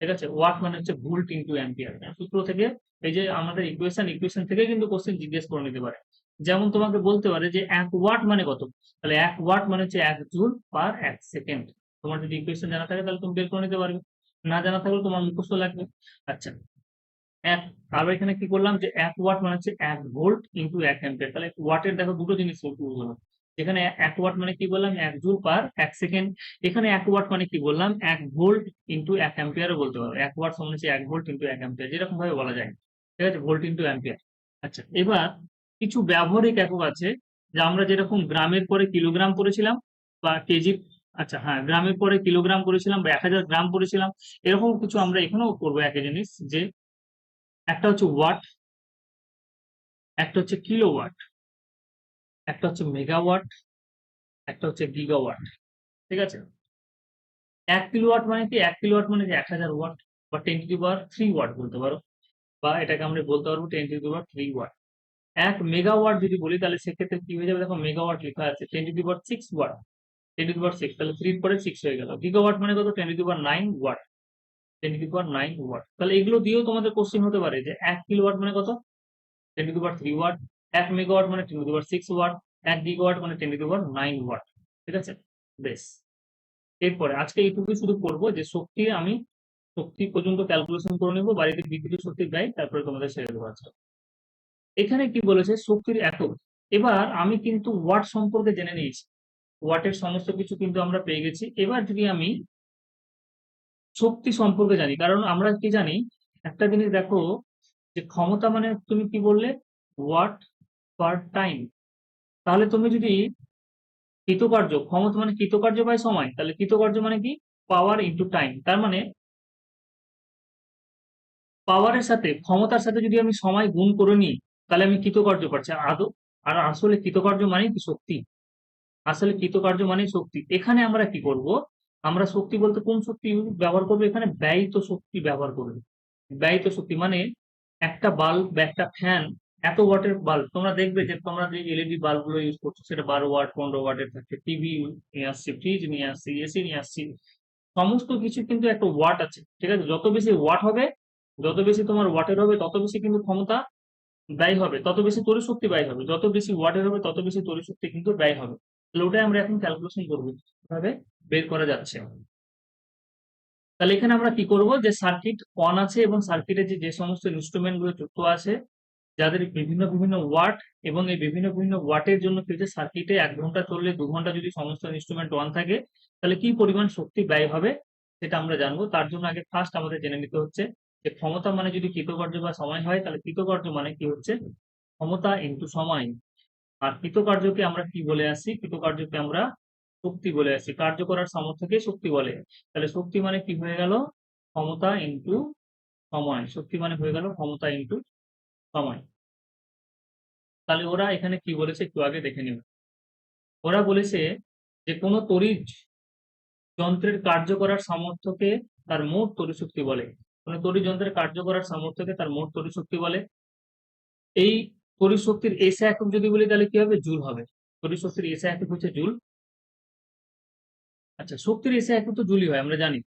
Speaker 1: ঠিক আছে, ওয়াট মানে হচ্ছে ভোল্ট ইনটু অ্যাম্পিয়ার। সূত্র থেকে, এই যে আমাদের ইকুয়েশন থেকে কিন্তু কোশ্চেন জিজ্ঞেস করে নিতে পারে। যেমন তোমাকে বলতে পারে যে 1 ওয়াট মানে কত, তাহলে 1 ওয়াট মানে হচ্ছে 1 জুল পার 1 সেকেন্ড। তোমার যদি ইকুয়েশন জানা থাকে তাহলে তুমি বের করে নিতে পারবে, না জানা থাকলে তোমার মুখস্থ লাগবে। আচ্ছা, এক, আর এখানে কি করলাম যে 1 ওয়াট মানে হচ্ছে 1 ভোল্ট ইনটু 1 অ্যাম্পিয়ার। তাহলে ওয়াটের দেখো দুটো জিনিস হলো, এখানে 1 ওয়াট মানে কি বললাম, 1 জুল পার 1 সেকেন্ড। এখানে 1 ওয়াট মানে কি বললাম, 1 ভোল্ট ইনটু 1 অ্যাম্পিয়ারও বলতে পারো। 1 ওয়াট সমান হচ্ছে 1 ভোল্ট ইনটু 1 অ্যাম্পিয়ার, যেরকম ভাবে বলা যায়। ঠিক আছে, ভোল্ট ইনটু অ্যাম্পিয়ার। আচ্ছা, এবার কিছু ব্যবহারিক একক আছে, যে আমরা যেরকম গ্রামের পরে কিলোগ্রাম পড়েছিলাম বা কেজি, আচ্ছা হ্যাঁ, গ্রামের পরে কিলোগ্রাম পড়েছিলাম বা 1000 গ্রাম পড়েছিলাম, এরকম কিছু আমরা এখানেও করবো একই জিনিস। যে একটা হচ্ছে ওয়াট, একটা হচ্ছে কিলোওয়াট, একটা হচ্ছে মেগাওয়াট, একটা হচ্ছে গিগাওয়াট। ঠিক আছে, 1 কিলোওয়াট মানে কি, 1 কিলোওয়াট মানে যে 1000 ওয়াট বা 10 টু দি পাওয়ার 3 ওয়াট বলতে পারো, বা এটাকে আমরা বলতে পারবো 10 to the power 3 watt. 1 megawatt যদি বলি তাহলে সেক্ষেত্রে কি হয়ে যাবে, দেখো মেগাওয়াট লেখা আছে 10 to the power 6 watt, 10 to the power 6, তাহলে 3 এর পরে 6 হয়ে গেল। গিগাওয়াট মানে কত, 10 to the power 9 watt, 10 to the power 9 watt. তাহলে এগুলো দিয়েও তোমাদের কোশ্চেন হতে পারে যে 1 কিলোওয়াট মানে কত, 10 to the power 3 watt, 1 megawatt মানে 10 to the power 6 watt, 1 gigawatt মানে 10 টু দি পাওয়ার 9 ওয়াট। ঠিক আছে, বেশ। এরপরে আজকে এইটুকুই শুধু করবো যে শক্তি পর্যন্ত ক্যালকুলেশন করে নেবো, বাড়িতে বিদ্যুৎ শক্তির গাই, তারপরে তোমাদের ছেড়ে দেবো আজকে। এখানে কি বলেছে, শক্তির একক। এবার আমি কিন্তু ওয়াট সম্পর্কে জেনে নিয়েছি, ওয়াটের সমস্ত কিছু কিন্তু আমরা পেয়ে গেছি। এবার যদি আমি শক্তি সম্পর্কে জানি, কারণ আমরা কি জানি একটা জিনিস দেখো, যে ক্ষমতা মানে তুমি কি বললে, ওয়াট পার টাইম। তাহলে তুমি যদি কৃতকার্য, ক্ষমতা মানে কৃতকার্য বাই সময়, তাহলে কৃতকার্য মানে কি, পাওয়ার ইনটু টাইম। তার মানে পাওয়ারের সাথে, ক্ষমতার সাথে যদি আমি সময় গুণ করে নিই, তাহলে আমি কৃতকার্য পাচ্ছি। আর আসলে কৃতকার্য মানে কি, শক্তি। আসলে কৃতকার্য মানে শক্তি। এখানে আমরা কি করব, আমরা শক্তি বলতে কোন শক্তি ব্যবহার করবো, এখানে ব্যয়িত শক্তি ব্যবহার করবো। ব্যয়িত শক্তি মানে একটা বাল্ব বা একটা ফ্যান, এত ওয়াটের বাল্ব, তোমরা দেখবে যে তোমরা যে এলইডি বাল্ব গুলো ইউজ করছো সেটা 12 ওয়াট 15 ওয়াটের থাকে, টিভি নিয়ে আসছি, ফ্রিজ নিয়ে আসছি, এসি নিয়ে আসছি, সমস্ত কিছু কিন্তু একটা ওয়াট আছে। ঠিক আছে, যত বেশি ওয়াট হবে, যত বেশি তোমার ওয়াটের হবে, তত বেশি কিন্তু ক্ষমতা ব্যয় হবে, তত বেশি তড়িৎ শক্তি ব্যয় হবে। যত বেশি ওয়াটের হবে তত বেশি তড়িৎ শক্তি কিন্তু ব্যয় হবে। তাহলে ওটাই আমরা এখন ক্যালকুলেশন করবো, কিভাবে বের করা যাচ্ছে। তাহলে এখানে আমরা কি করব, যে সার্কিট অন আছে এবং সার্কিটে যে সমস্ত ইনস্ট্রুমেন্ট গুলো যুক্ত আছে, যাদের বিভিন্ন বিভিন্ন ওয়াট, এবং এই বিভিন্ন বিভিন্ন ওয়াটের জন্য কি হচ্ছে, সার্কিটে 1 ঘন্টা চললে 2 ঘন্টা যদি সমস্ত ইনস্ট্রুমেন্ট অন থাকে, তাহলে কি পরিমাণ শক্তি ব্যয় হবে সেটা আমরা জানবো। তার জন্য আগে ফার্স্ট আমাদের জেনে নিতে হচ্ছে যে ক্ষমতা মানে যদি কৃতকার্য বা সময় হয়, তাহলে কৃতকার্য মানে কি হচ্ছে, ক্ষমতা ইনটু সময়। আর কৃতকার্যকে আমরা কি বলে আসছি, কৃতকার্যকে আমরা শক্তি বলে আসছি। কার্য করার সামর্থ্যকে শক্তি বলে। তাহলে শক্তি মানে কি হয়ে গেল, ক্ষমতা ইনটু সময়। শক্তি মানে হয়ে গেল ক্ষমতা ইনটু সময়। তাহলে ওরা এখানে কি বলেছে একটু আগে দেখে নেব। ওরা বলেছে যে কোনো তড়িৎ যন্ত্রের কার্য করার সামর্থ্যকে তার মোট তড়িৎ শক্তি বলে। কোনো তড়িৎ যন্ত্রের কার্য করার সামর্থ্যকে তার মোট তড়িৎ শক্তি বলে। এই তড়িৎ শক্তির এসআই একক যদি বলি তাহলে কি হবে, জুল হবে। তড়িৎ শক্তির এসআই একক হচ্ছে জুল। আচ্ছা, শক্তির এসআই একক তো জুলই হয়, আমরা জানি।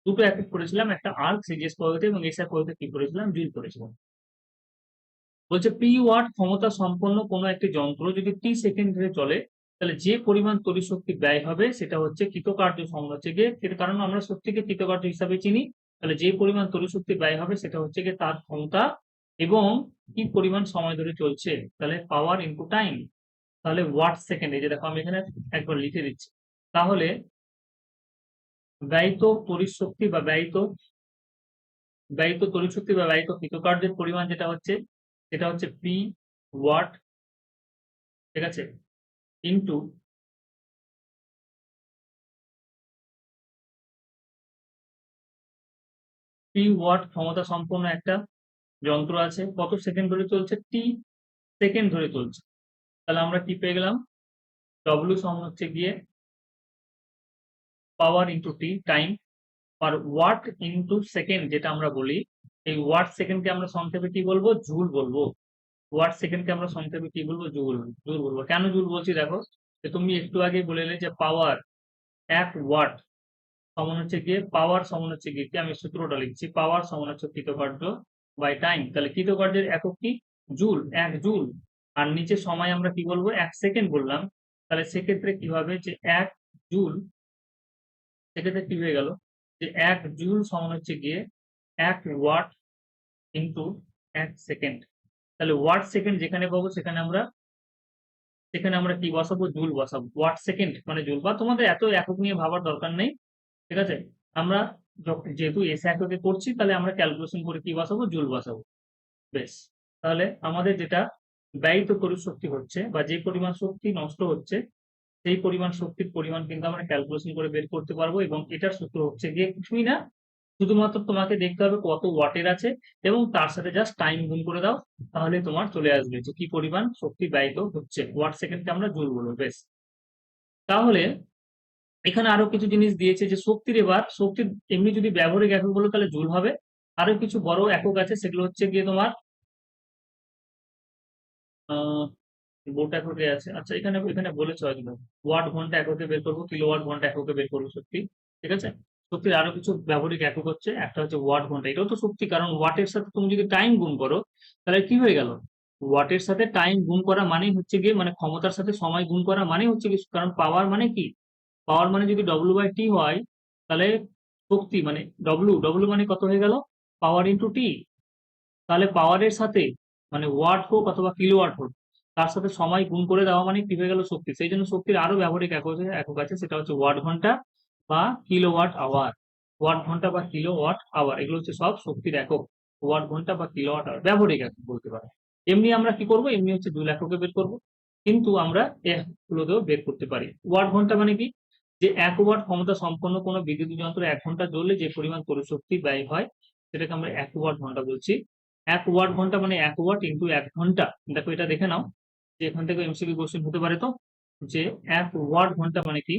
Speaker 1: দুটো একক করেছিলাম, একটা আর্ক সিজিএস পদ্ধতি এবং এসআই পদ্ধতি কি করেছিলাম, জুল করেছিলাম। বলছে পি ওয়াট ক্ষমতা সম্পন্ন কোনো একটি যন্ত্র যদি টি সেকেন্ড ধরে চলে, তাহলে যে পরিমাণ তড়িৎ শক্তি ব্যয় হবে সেটা হচ্ছে কৃতকার্য সমান হচ্ছে গিয়ে, কারণ আমরা শক্তিকে কৃতকার্য হিসাবে চিনি, তাহলে যে পরিমাণ তড়িৎ শক্তি ব্যয় হবে সেটা হচ্ছে গিয়ে তার ক্ষমতা এবং কি পরিমাণ সময় ধরে চলছে, তাহলে পাওয়ার ইনটু টাইম। তাহলে ওয়াট সেকেন্ড, এই যে দেখো আমি এখানে একবার লিখে দিচ্ছি। তাহলে ব্যয়িত তড়িৎ শক্তি বা ব্যয়িত তড়িৎ শক্তি বা ব্যয়িত কৃতকার্যের পরিমাণ যেটা হচ্ছে সেটা হচ্ছে পি ওয়াট, ঠিক আছে, ইনটু পি ওয়াট ক্ষমতা সম্পন্ন একটা যন্ত্র আছে, কত সেকেন্ড ধরে চলছে, টি সেকেন্ড ধরে চলছে। তাহলে আমরা কি পেয়ে গেলাম, ডব্লিউ সমান হচ্ছে গিয়ে পাওয়ার ইনটু টি টাইম আর ওয়াট ইনটু সেকেন্ড, যেটা আমরা বলি এই ওয়াট সেকেন্ডকে আমরা সংক্ষেপে কি বলবো, জুল বলবো। ওয়াট সেকেন্ডকে আমরা সংক্ষেপে কি বলবো, জুল। জুল বলবো। কেন জুল বলছি দেখো, যে তুমি একটু আগে বলে এলে যে পাওয়ার 1 ওয়াট সমান হচ্ছে গিয়ে, পাওয়ার সমান হচ্ছে গিয়ে কি, আমি সূত্রটা লিখছি, পাওয়ার সমান হচ্ছে কৃতকার্য বাই টাইম। তাহলে কৃতকার্যের একক কি, জুল, 1 জুল। আর নিচে সময় আমরা কি বলবো, 1 সেকেন্ড বললাম। তাহলে সেক্ষেত্রে কি হবে, যে 1 জুল, সেক্ষেত্রে কি হয়ে গেল, যে 1 জুল সমান হচ্ছে গিয়ে 1 ওয়াট ইন্টু 1 সেকেন্ড। তাহলে ওয়াট সেকেন্ড যেখানে পাবো সেখানে আমরা কি বসাবো, জুল বসাবো। ওয়াট সেকেন্ড মানে জুল, বা তোমাদের এত একক নিয়ে ভাবার দরকার নেই, ঠিক আছে। আমরা যেহেতু এসে এককে করছি, তাহলে আমরা ক্যালকুলেশন করে কি বসাবো, জুল বসাবো। বেশ, তাহলে আমাদের যেটা ব্যয়িত তড়িৎ শক্তি হচ্ছে বা যে পরিমাণ শক্তি নষ্ট হচ্ছে, সেই পরিমাণ শক্তির পরিমাণ কিন্তু আমরা ক্যালকুলেশন করে বের করতে পারবো। এবং এটার সূত্র হচ্ছে গিয়ে কিছুই না, শুধুমাত্র তোমাকে দেখতে হবে কত ওয়াটের আছে এবং তার সাথে জাস্ট টাইম গুণ করে দাও, তাহলে তোমার চলে আসবে যে কি পরিমাণ শক্তি ব্যয়িত হচ্ছে। ওয়াট সেকেন্ডকে আমরা জুল বলবো। বেশ, তাহলে এখানে আরো কিছু জিনিস দিয়েছে, যে শক্তির এমনি যদি ব্যবহারিক একক বলো তাহলে জুল হবে। আরো কিছু বড় একক আছে, সেগুলো হচ্ছে গিয়ে তোমার আহ ভোল্ট এককে আছে। আচ্ছা, এখানে এখানে বলেছে হয়তো ওয়াট ঘন্টা এককে বের করবো, কিলোওয়াট ঘন্টা এককে বের করবো শক্তি, ঠিক আছে। শক্তির আরো কিছু ব্যবহারিক একক হচ্ছে, একটা হচ্ছে ওয়াট ঘন্টা, এটাও তো শক্তি, কারণ ওয়াটের সাথে তুমি যদি টাইম গুণ করো তাহলে কি হয়ে গেল, ওয়াটের সাথে টাইম গুণ করা মানে হচ্ছে গিয়ে, মানে ক্ষমতার সাথে সময় গুণ করা মানে হচ্ছে কি, কারণ পাওয়ার মানে কি, পাওয়ার মানে যদি ডব্লিউ বাই টি হয়, তাহলে শক্তি মানে ডব্লিউ, ডব্লিউ মানে কত হয়ে গেল, পাওয়ার ইন্টু টি। তাহলে পাওয়ারের সাথে মানে ওয়াট হোক অথবা কিলোওয়াট হোক, তার সাথে সময় গুণ করে দেওয়া মানে কি হয়ে গেল, শক্তি। সেই জন্য শক্তির আরো ব্যবহারিক একক আছে, সেটা হচ্ছে ওয়াট ঘন্টা বা কিলোওয়াট আওয়ার। ওয়াট ঘন্টা বা কিলোওয়াট আওয়ার, এগুলো হচ্ছে সব শক্তির একক। ওয়াট ঘন্টা বা কিলোওয়াট আওয়ার ব্যবহারিক একক বলতে পারো। এমনি আমরা কি করব, এমনি হচ্ছে জুল এককে বের করব, কিন্তু আমরা এগুলোতেও বের করতে পারি। ওয়াট ঘন্টা মানে কি, যে 1 ওয়াট ক্ষমতা সম্পন্ন কোনো বিদ্যুৎ যন্ত্র 1 ঘন্টা জ্বললে যে পরিমাণ তড়িৎ শক্তি ব্যয় হয়, সেটাকে আমরা 1 ওয়াট ঘন্টা বলছি। 1 ওয়াট ঘন্টা মানে 1 ওয়াট ইন্টু 1 ঘন্টা। দেখো এটা দেখে নাও, যে এখান থেকে এমসিকিউ কোশ্চেন হতে পারে, তো যে 1 ওয়াট ঘন্টা মানে কি,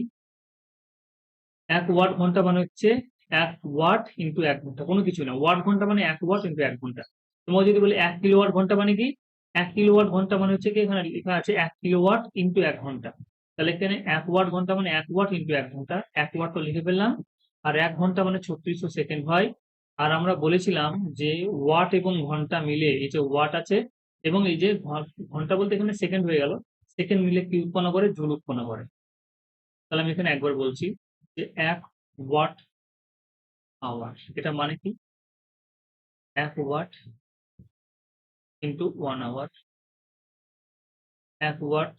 Speaker 1: 1 ওয়াট ঘন্টা মানে হচ্ছে 1 ওয়াট ইন্টু 1 ঘন্টা, কোনো কিছু না। ওয়াট ঘন্টা মানে 1 ওয়াট ইন্টু 1 ঘন্টা। তোমার যদি বলি 1 কিলোওয়াট ঘন্টা মানে কি, 1 কিলোওয়াট ঘন্টা মানে হচ্ছে কি, এখানে লেখা আছে 1 কিলোওয়াট ইন্টু 1 ঘন্টা। তাহলে এখানে 1 ওয়াট ঘন্টা মানে 1 ওয়াট ইন্টু 1 ঘন্টা, 1 ওয়াট তো লিখে ফেললাম। আর 1 ঘন্টা মানে 3600 সেকেন্ড হয়। আর আমরা বলেছিলাম যে ওয়াট এবং ঘন্টা মিলে, এই যে ওয়াট আছে এবং এই যে ঘন্টা বলতে এখানে সেকেন্ড হয়ে গেল, সেকেন্ড মিলে কি উৎপন্ন করে, জুল উৎপন্ন করে। তাহলে আমি এখানে একবার বলছি, যে 1 ওয়াট আওয়ার, এটা মানে কি, 1 watt into 1 hour. 1 watt,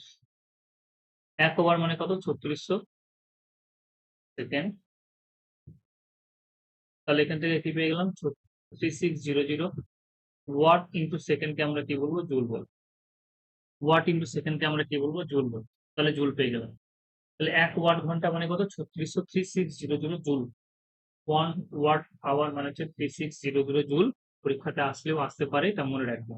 Speaker 1: 1 hour মানে কত, 3600 সেকেন্ড। তাহলে এখান থেকে কি পেয়ে গেলাম, 3600 ওয়াট ইন্টু সেকেন্ডকে আমরা কি বলবো, জুল বলবো। ওয়াট ইন্টু সেকেন্ডকে আমরা কি বলবো, জুল বলবো। তাহলে জুল পেয়ে গেলাম। তাহলে 1 ওয়াট ঘন্টা মানে কত, 3600 জুল। 1 ওয়াট আওয়ার মানে হচ্ছে 3600 জুল। পরীক্ষাতে আসলেও আসতে পারে, এটা মনে রাখবো।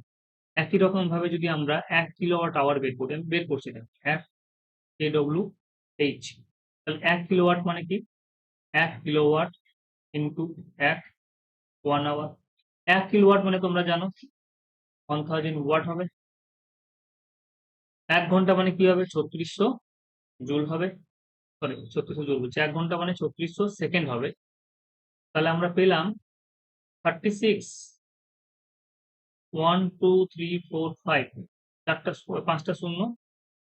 Speaker 1: একই রকম ভাবে যদি আমরা 1 কিলোওয়াট আওয়ার বের করি, আমি বের করছি না, FKWH, তাহলে 1 কিলোওয়াট মানে কি, 1 কিলোওয়াট ইন্টু 1 আওয়ার। 1 কিলোওয়াট মানে তোমরা জানো 1000 ওয়াট হবে। 1 ঘন্টা মানে কি হবে, 3600 জুল হবে। সরি, 3600 জুল বলছি, 1 ঘন্টা মানে 3600 সেকেন্ড হবে। তাহলে আমরা পেলাম 36, 1 2 3 4 5, 5টা শূন্য,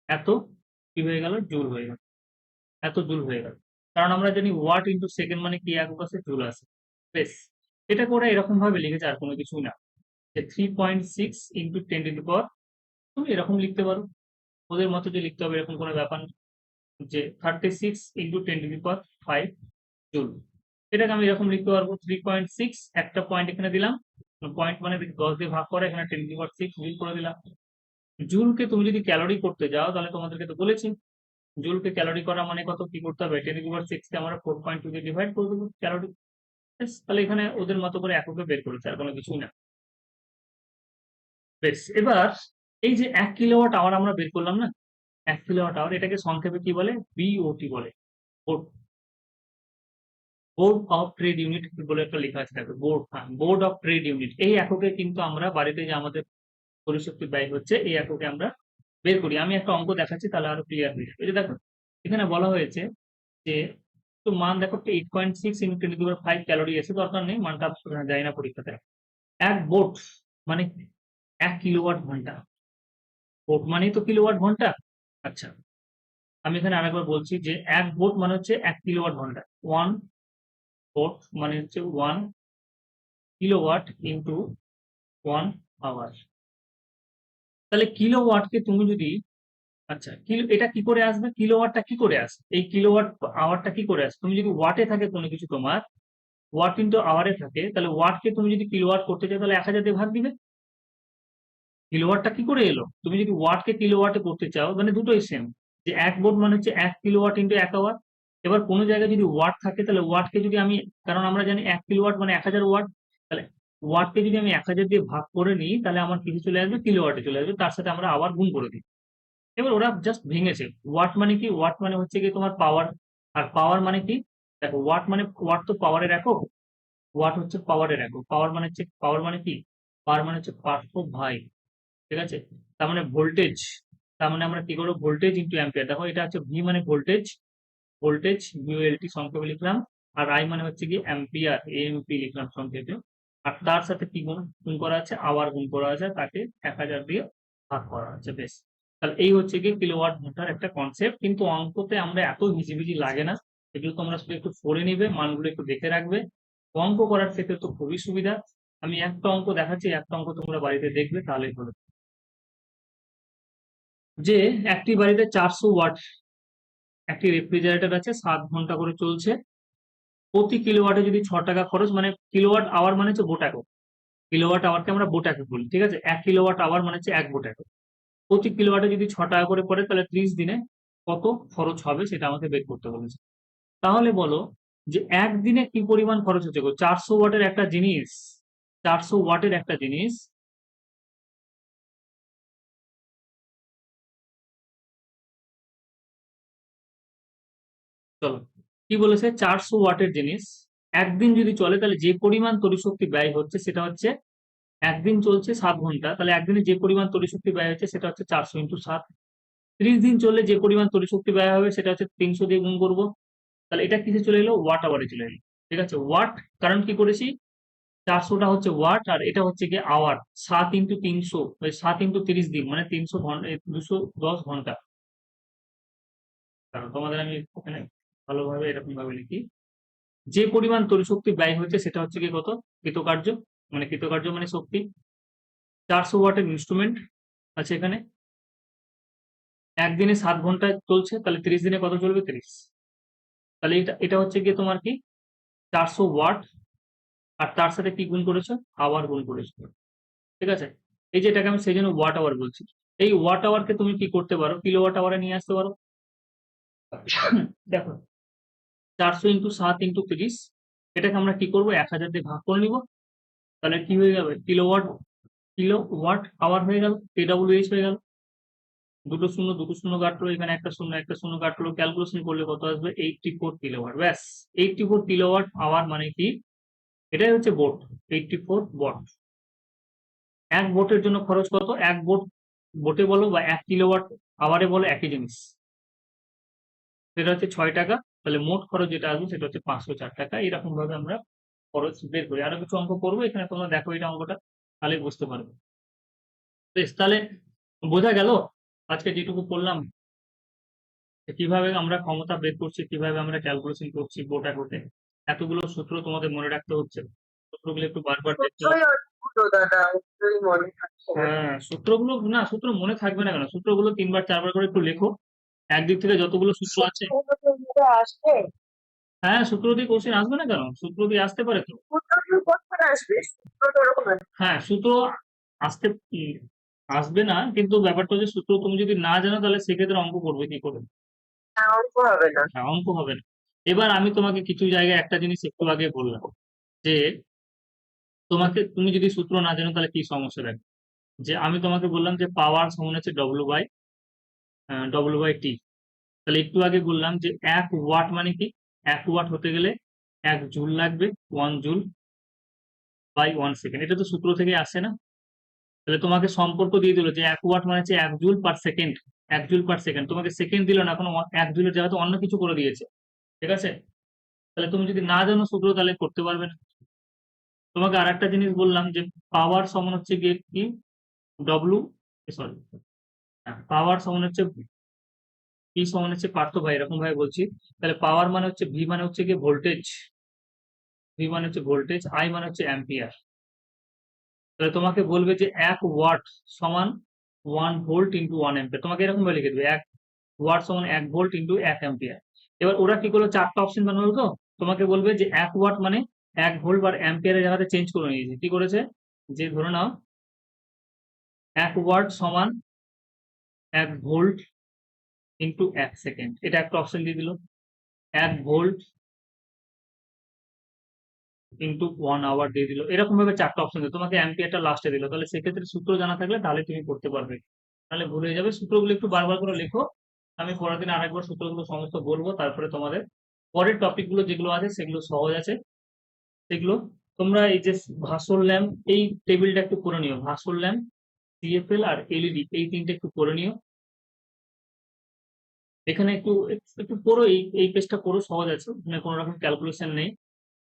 Speaker 1: এত কি হয়ে গেল? জুল হয়ে গেল। এত জুল হয়ে গেল। কারণ আমরা জানি ওয়াট ইনটু সেকেন্ড মানে কি একক আছে? জুল আছে। বেশ। এটাকে ওরা এরকম ভাবে লিখেছে, আর কোনো কিছুই না। যে 3.6 ইনটু 10 টু দি পাওয়ার, তুমি এরকম লিখতে পারো। ওদের মতো যে লিখতে হবে এরকম কোনো ব্যাপার না। যে 36 into 10 to the power 5 joule. এটাকে আমি এরকম লিখতে পারবো 3.6, একটা পয়েন্ট এখানে দিলাম, পয়েন্ট মানে 10 দিয়ে ভাগ করে এখানে 10 টু দি পাওয়ার 6 জুল করে দিলাম। জুলকে তুমি যদি ক্যালোরি করতে যাও তাহলে তোমাদেরকে তো বলেছি, জুলকে ক্যালোরি করা মানে কত? কি করতে হবে? 10 টু দি পাওয়ার 6 কে আমরা 4.2 দিয়ে ডিভাইড করে দেবো ক্যালোরি। বেশ, তাহলে এখানে ওদের মতো করে এককে বের করেছে, আর কোনো কিছুই না। বেশ, এবার এই যে 1 কিলোওয়াট আওয়ার আমরা বের করলাম না, 1 কিলোওয়াট আওয়ার, এটাকে সংক্ষেপে কি বলে? বিওটি বলে। বোর্ড অফ ট্রেড ইউনিট বলে একটা লেখা আছে, দেখো board, board of trade unit. এই এককে কিন্তু আমরা বাড়িতে যে আমাদের পরিশক্তি ব্যয় হচ্ছে এই এককে আমরা বের করি। আমি একটা অঙ্ক দেখাচ্ছি তাহলে আরো ক্লিয়ার হয়ে যাবে। এই যে দেখো, এখানে বলা হয়েছে যে, তো মান দেখো 8.6 into 10 to the power 5 calorie আছে, দরকার নেই, মানটা যায় না পরীক্ষাতে। এক বোট মানে 1 কিলোওয়াট ঘন্টা। বোট মানেই তো কিলোওয়াট ঘন্টা। আচ্ছা, আমি এখানে আরেকবার বলছি যে এক বোট মানে হচ্ছে 1 কিলোওয়াট ঘন্টা। ওয়ান বোট মানে হচ্ছে 1 কিলোওয়াট ইন্টু 1 আওয়ার। তাহলে কিলোওয়াটকে তুমি যদি, আচ্ছা কিলো, এটা কি করে আসবে? কিলোওয়াটটা কি করে আসে? এই কিলোওয়াট আওয়ারটা কি করে আসে? তুমি যদি ওয়াটে থাকে কোনো কিছু, তোমার ওয়াট ইন্টু আওয়ারে থাকে, তাহলে ওয়াটকে তুমি যদি কিলোওয়াট করতে চাও তাহলে 1000 দিয়ে ভাগ দিবে। কিলোওয়াটটা কি করে এলো? তুমি যদি ওয়াটকে কিলোওয়াটে করতে চাও মানে দুটোই সেম, যে এক বোট মানে হচ্ছে 1 কিলোওয়াট ইন্টু 1 আওয়ার। এবার কোনো জায়গায় যদি ওয়াট থাকে তাহলে ওয়াটকে যদি আমি, কারণ আমরা জানি 1 কিলোওয়াট মানে 1000 ওয়াট, তাহলে ওয়াটকে যদি আমি 1000 দিয়ে ভাগ করে নিই তাহলে আমার কিছু চলে আসবে? কিলোওয়াটে চলে আসবে, তার সাথে আমরা আবার গুণ করে দিই। এবার ওরা জাস্ট ভেঙেছে। ওয়াট মানে কি? ওয়াট মানে হচ্ছে কি তোমার পাওয়ার। আর পাওয়ার মানে কি? দেখো ওয়াট মানে, ওয়াট তো পাওয়ারের একক, ওয়াট হচ্ছে পাওয়ারের একক। পাওয়ার মানে হচ্ছে, পাওয়ার মানে কি? পাওয়ার মানে হচ্ছে পার্থ ভাই, ঠিক আছে? তার মানে ভোল্টেজ, তার মানে আমরা কি করবো? Voltage into ampere. দেখো এটা হচ্ছে ভি মানে ভোল্টেজ, ভোল্টেজ ভিওএলটি সংক্ষেপে লিখলাম। আর আই মানে হচ্ছে কি অ্যাম্পিয়ার, এএমপি লিখলাম সংক্ষেপে। আর তার সাথে কি গুণ গুণ করা আছে? আওয়ার গুণ করা আছে, তাকে 1000 দিয়ে ভাগ করা আছে। বেশ, তাহলে এই হচ্ছে কি কিলোওয়াট ঘন্টার একটা কনসেপ্ট। কিন্তু অঙ্কতে আমরা এত হিজিবিজি লাগে না, এগুলো তোমরা শুধু একটু পড়ে নিবে, মানগুলো একটু দেখে রাখবে। অঙ্ক করার ক্ষেত্রে তো খুবই সুবিধা। আমি একটা অঙ্ক দেখাচ্ছি, একটা অঙ্ক তোমরা বাড়িতে দেখবে তাহলেই হলো। যে একটি বাড়িতে 400 ওয়াট একটি রেফ্রিজারেটর আছে, 7 ঘন্টা করে চলছে। প্রতি কিলোওয়াটে যদি 6 টাকা খরচ, মানে কিলোওয়াট আওয়ার মানে হচ্ছে বোট একক, কিলোওয়াট আওয়ারকে আমরা বোট একক বলি, ঠিক আছে? 1 কিলোওয়াট আওয়ার মানে হচ্ছে 1 বোট একক। প্রতি কিলোওয়াটে যদি 6 টাকা করে পড়ে তাহলে 30 দিনে কত খরচ হবে সেটা আমাকে বের করতে বলেছে। তাহলে বলো যে একদিনে কি পরিমাণ খরচ হচ্ছে গো? 400 ওয়াটের একটা জিনিস, 400 ওয়াটের একটা জিনিস, চলো কি বলেছে? 400 ওয়াটের জিনিস একদিন যদি চলে তাহলে যে পরিমাণ তড়িৎশক্তি ব্যয় হচ্ছে সেটা হচ্ছে, একদিন চলছে 7 ঘন্টা, তাহলে একদিনে যে পরিমাণ তড়িৎশক্তি ব্যয় হচ্ছে সেটা হচ্ছে 400 ইন্টু 7। 30 দিন চললে যে পরিমাণ তড়িৎশক্তি ব্যয় হবে সেটা হচ্ছে 300 দিয়ে গুণ করবো। তাহলে এটা কিসে চলে এলো? ওয়াট আওয়ারে চলে এলো, ঠিক আছে? ওয়াট, কারণ কি করেছি? 400টা হচ্ছে ওয়াট আর এটা হচ্ছে কি আওয়ার। 7 ইন্টু 300, 7 ইন্টু 30 দিন মানে 300 ঘন্টা, 210 ঘন্টা। কারণ তোমাদের আমি এখানে ভালোভাবে এরকম ভাবে লিখি, যে পরিমাণ তড়িৎশক্তি ব্যয় হচ্ছে সেটা হচ্ছে কি কত? কৃতকার্য, মানে কৃতকার্য মানে শক্তি। 400 ওয়াটের ইনস্ট্রুমেন্ট আছে এখানে, একদিনে 7 ঘন্টা চলছে, তাহলে 30 দিনে কত চলবে? 30। তাহলে এটা এটা হচ্ছে গিয়ে তোমার কি 400 ওয়াট, আর তার সাথে কি গুণ করেছো? আওয়ার গুণ করেছো, ঠিক আছে? এই যে এটাকে আমি সেই জন্য ওয়াট আওয়ার বলছি। এই ওয়াট আওয়ারকে তুমি কি করতে পারো? কিলোওয়াট আওয়ারে নিয়ে আসতে পারো। দেখো 400 ইন্টু 7 ইন্টু 30, এটাকে আমরা কি করবো? 1000 দিয়ে ভাগ করে নিব। তাহলে কি হয়ে যাবে? কিলোওয়াট, কিলোওয়াট আওয়ার হয়ে গেল, কেডব্লিউএইচ হয়ে গেল। দুটো শূন্য দুটো শূন্য কাটলো, এখানে একটা শূন্য কাটলো, ক্যালকুলেশন করলে কত আসবে? 84 কিলোওয়াট। ব্যাস, 84 কিলোওয়াট আওয়ার মানে কি? এটাই হচ্ছে বোট, 84 ওয়াট। এক বোটের জন্য খরচ কত? এক বোট, বোটে বলো বা 1 কিলোওয়াট আওয়ারে বলো, একই জিনিস, সেটা হচ্ছে 6 টাকা। তাহলে মোট খরচ যেটা আসবে সেটা হচ্ছে 504 টাকা। এরকম ভাবে আমরা খরচ বের করি। আরো কিছু অঙ্ক করবো এখানে, তোমরা দেখো এটা অঙ্কটা, তাহলে বুঝতে পারবে। বেশ, তাহলে বোঝা গেল আজকে যেটুকু করলাম। কিভাবে আমরা ক্ষমতা বের করছি, কিভাবে আমরা ক্যালকুলেশন করছি বোটা কোটে, এতগুলো সূত্র তোমাদের মনে রাখতে হচ্ছে। সূত্রগুলো একটু বারবার দেখতে হবে।
Speaker 2: সূত্রই অনেকগুলো দাদা, সূত্রই মনে থাকছে না।
Speaker 1: হ্যাঁ, সূত্রগুলো না, সূত্র মনে থাকবে না কেন? সূত্রগুলো ৩ বার ৪ বার করে একটু লেখো। একদিক থেকে যতগুলো সূত্র আছে,
Speaker 2: সূত্রগুলো তো এমনিতে আসবে,
Speaker 1: হ্যাঁ, সূত্র দিয়ে কোশ্চেন আসবে না কেন? সূত্র দিয়ে আসতে পারে তো।
Speaker 2: সূত্রগুলো কখন আসবে? সূত্র তো ওরকম আসবে
Speaker 1: হ্যাঁ, সূত্র আসতে আসবে না, কিন্তু ব্যাপারটা হচ্ছে সূত্র তুমি যদি না জানো তাহলে সেক্ষেত্রে অঙ্ক করবে কি করে?
Speaker 2: না, অঙ্ক হবে না।
Speaker 1: হ্যাঁ, অঙ্ক হবে না। এবার আমি তোমাকে কিছু জায়গায় একটা জিনিস একটু আগে বললাম যে তুমি যদি সূত্র না জানো তাহলে কি সমস্যা থাকে। যে আমি তোমাকে বললাম যে পাওয়ার সমান হচ্ছে ডব্লিউ বাই টি। তাহলে একটু আগে বললাম যে 1 ওয়াট মানে কি? 1 ওয়াট হতে গেলে 1 জুল লাগবে, 1 জুল/1 সেকেন্ড। এটা তো সূত্র থেকে আসে না? তাহলে তোমাকে সম্পর্ক দিয়ে দিল যে 1 ওয়াট মানে হচ্ছে 1 জুল/সেকেন্ড। 1 জুল/সেকেন্ড, তোমাকে সেকেন্ড দিল না, এখন 1 জুলের জায়গাতে অন্য কিছু করে দিয়েছে। ঠিক আছে? তাহলে তুমি যদি না জানো সূত্র তাহলে করতে পারবে না। তোমাকে আর একটা জিনিস বললাম যে পাওয়ার সমান হচ্ছে গিয়ে কি, ডব্লু সরি, পাওয়ার সমান হচ্ছে পি সমান হচ্ছে পার্থ ভাই, এরকম ভাবে বলছি। তাহলে পাওয়ার মানে হচ্ছে ভি মানে হচ্ছে গিয়ে ভোল্টেজ, আই মানে হচ্ছে অ্যাম্পিয়ার। তাহলে তোমাকে বলবে যে 1 ওয়াট সমান 1 ভোল্ট ইন্টু 1 অ্যাম্পিয়ার, তোমাকে এরকম ভাবে লিখে দেবে 1 ওয়াট সমান 1 ভোল্ট ইন্টু 1 অ্যাম্পিয়ার। এবার ওরা কি করলো, 4টা অপশন বানালো তো, তোমাকে বলবে যে 1 ওয়াট মানে 1 ভোল্ট বা অ্যাম্পিয়ারের জায়গাতে চেঞ্জ করে নিয়েছে। কি করেছে, যে ধরে নাও 1 ওয়াট সমান 1 ভোল্ট ইন্টু 1 সেকেন্ড, এটা একটা অপশন দিয়ে দিল। 1 ভোল্ট ইন্টু 1 আওয়ার দিয়ে দিল। এরকম ভাবে 4টা অপশন দিল, তোমাকে অ্যাম্পিয়ারটা লাস্টে দিল। তাহলে সেক্ষেত্রে সূত্র জানা থাকলে তাহলে তুমি করতে পারবে, তাহলে ভুল হয়ে যাবে। সূত্রগুলো একটু বারবার করে লেখো। আমি পরের দিন আরেকবার সূত্রগুলো সমস্ত বলবো, তারপরে তোমাদের পরের টপিক গুলো যেগুলো আছে সেগুলো সহজ আছে। সেগুলো তোমরা এই যে ভাসর ল্যাম্প, এই টেবিলটা একটু করে নিও। ভাসর ল্যাম্প, সিএফএল আর এলইডি, এই তিনটে একটু করে নিও। এখানে একটু একটু পড়ো, এই পেজটা পড়ো, সহজ আছে, এখানে কোনো রকম ক্যালকুলেশন নেই।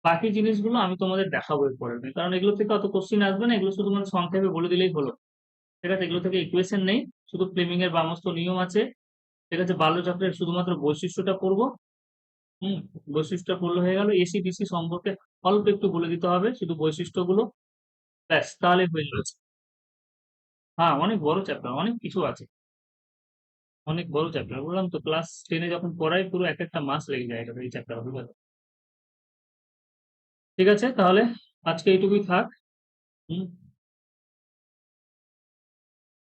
Speaker 1: বাকি জিনিসগুলো আমি তোমাদের দেখাবো এরপরে, কারণ এগুলো থেকে অত কোশ্চিন আসবে না, এগুলো শুধু মানে সংক্ষেপে বলে দিলেই হলো। ঠিক আছে? এগুলো থেকে ইকুয়েশন নেই, শুধু ফ্লেমিং এর বামস্ত নিয়ম আছে। ঠিক আছে? বাল্যচক্রের শুধুমাত্র বৈশিষ্ট্যটা পড়বো। হুম, বৈশিষ্ট্য পড়লে হয়ে গেল। এসি ডিসি সম্পর্কে অল্প একটু বলে দিতে হবে, শুধু বৈশিষ্ট্যগুলো, ব্যাস, তাহলে হয়ে যাবে। হ্যাঁ, অনেক বড় চ্যাপ্টার, অনেক কিছু আছে, অনেক বড় চ্যাপ্টার। বললাম তো ক্লাস 10-এ যখন পড়াই পুরো এক একটা মাস লেগে যায় এই চ্যাপ্টার, বুঝলে তো? ঠিক আছে, তাহলে আজকে এইটুকুই থাক। হুম,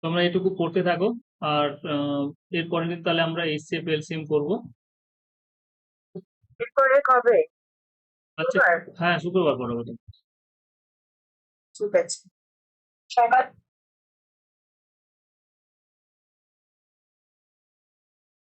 Speaker 1: তোমরা এইটুকু পড়তে থাকো। আর এর পরের দিন তাহলে আমরা এইচসিএফ এলসিএম করবো।
Speaker 2: এরপরে কবে?
Speaker 1: আচ্ছা,
Speaker 2: শুক্রবার?
Speaker 1: হ্যাঁ, শুক্রবার পড়াবো।
Speaker 2: ঠিক আছে। সকাল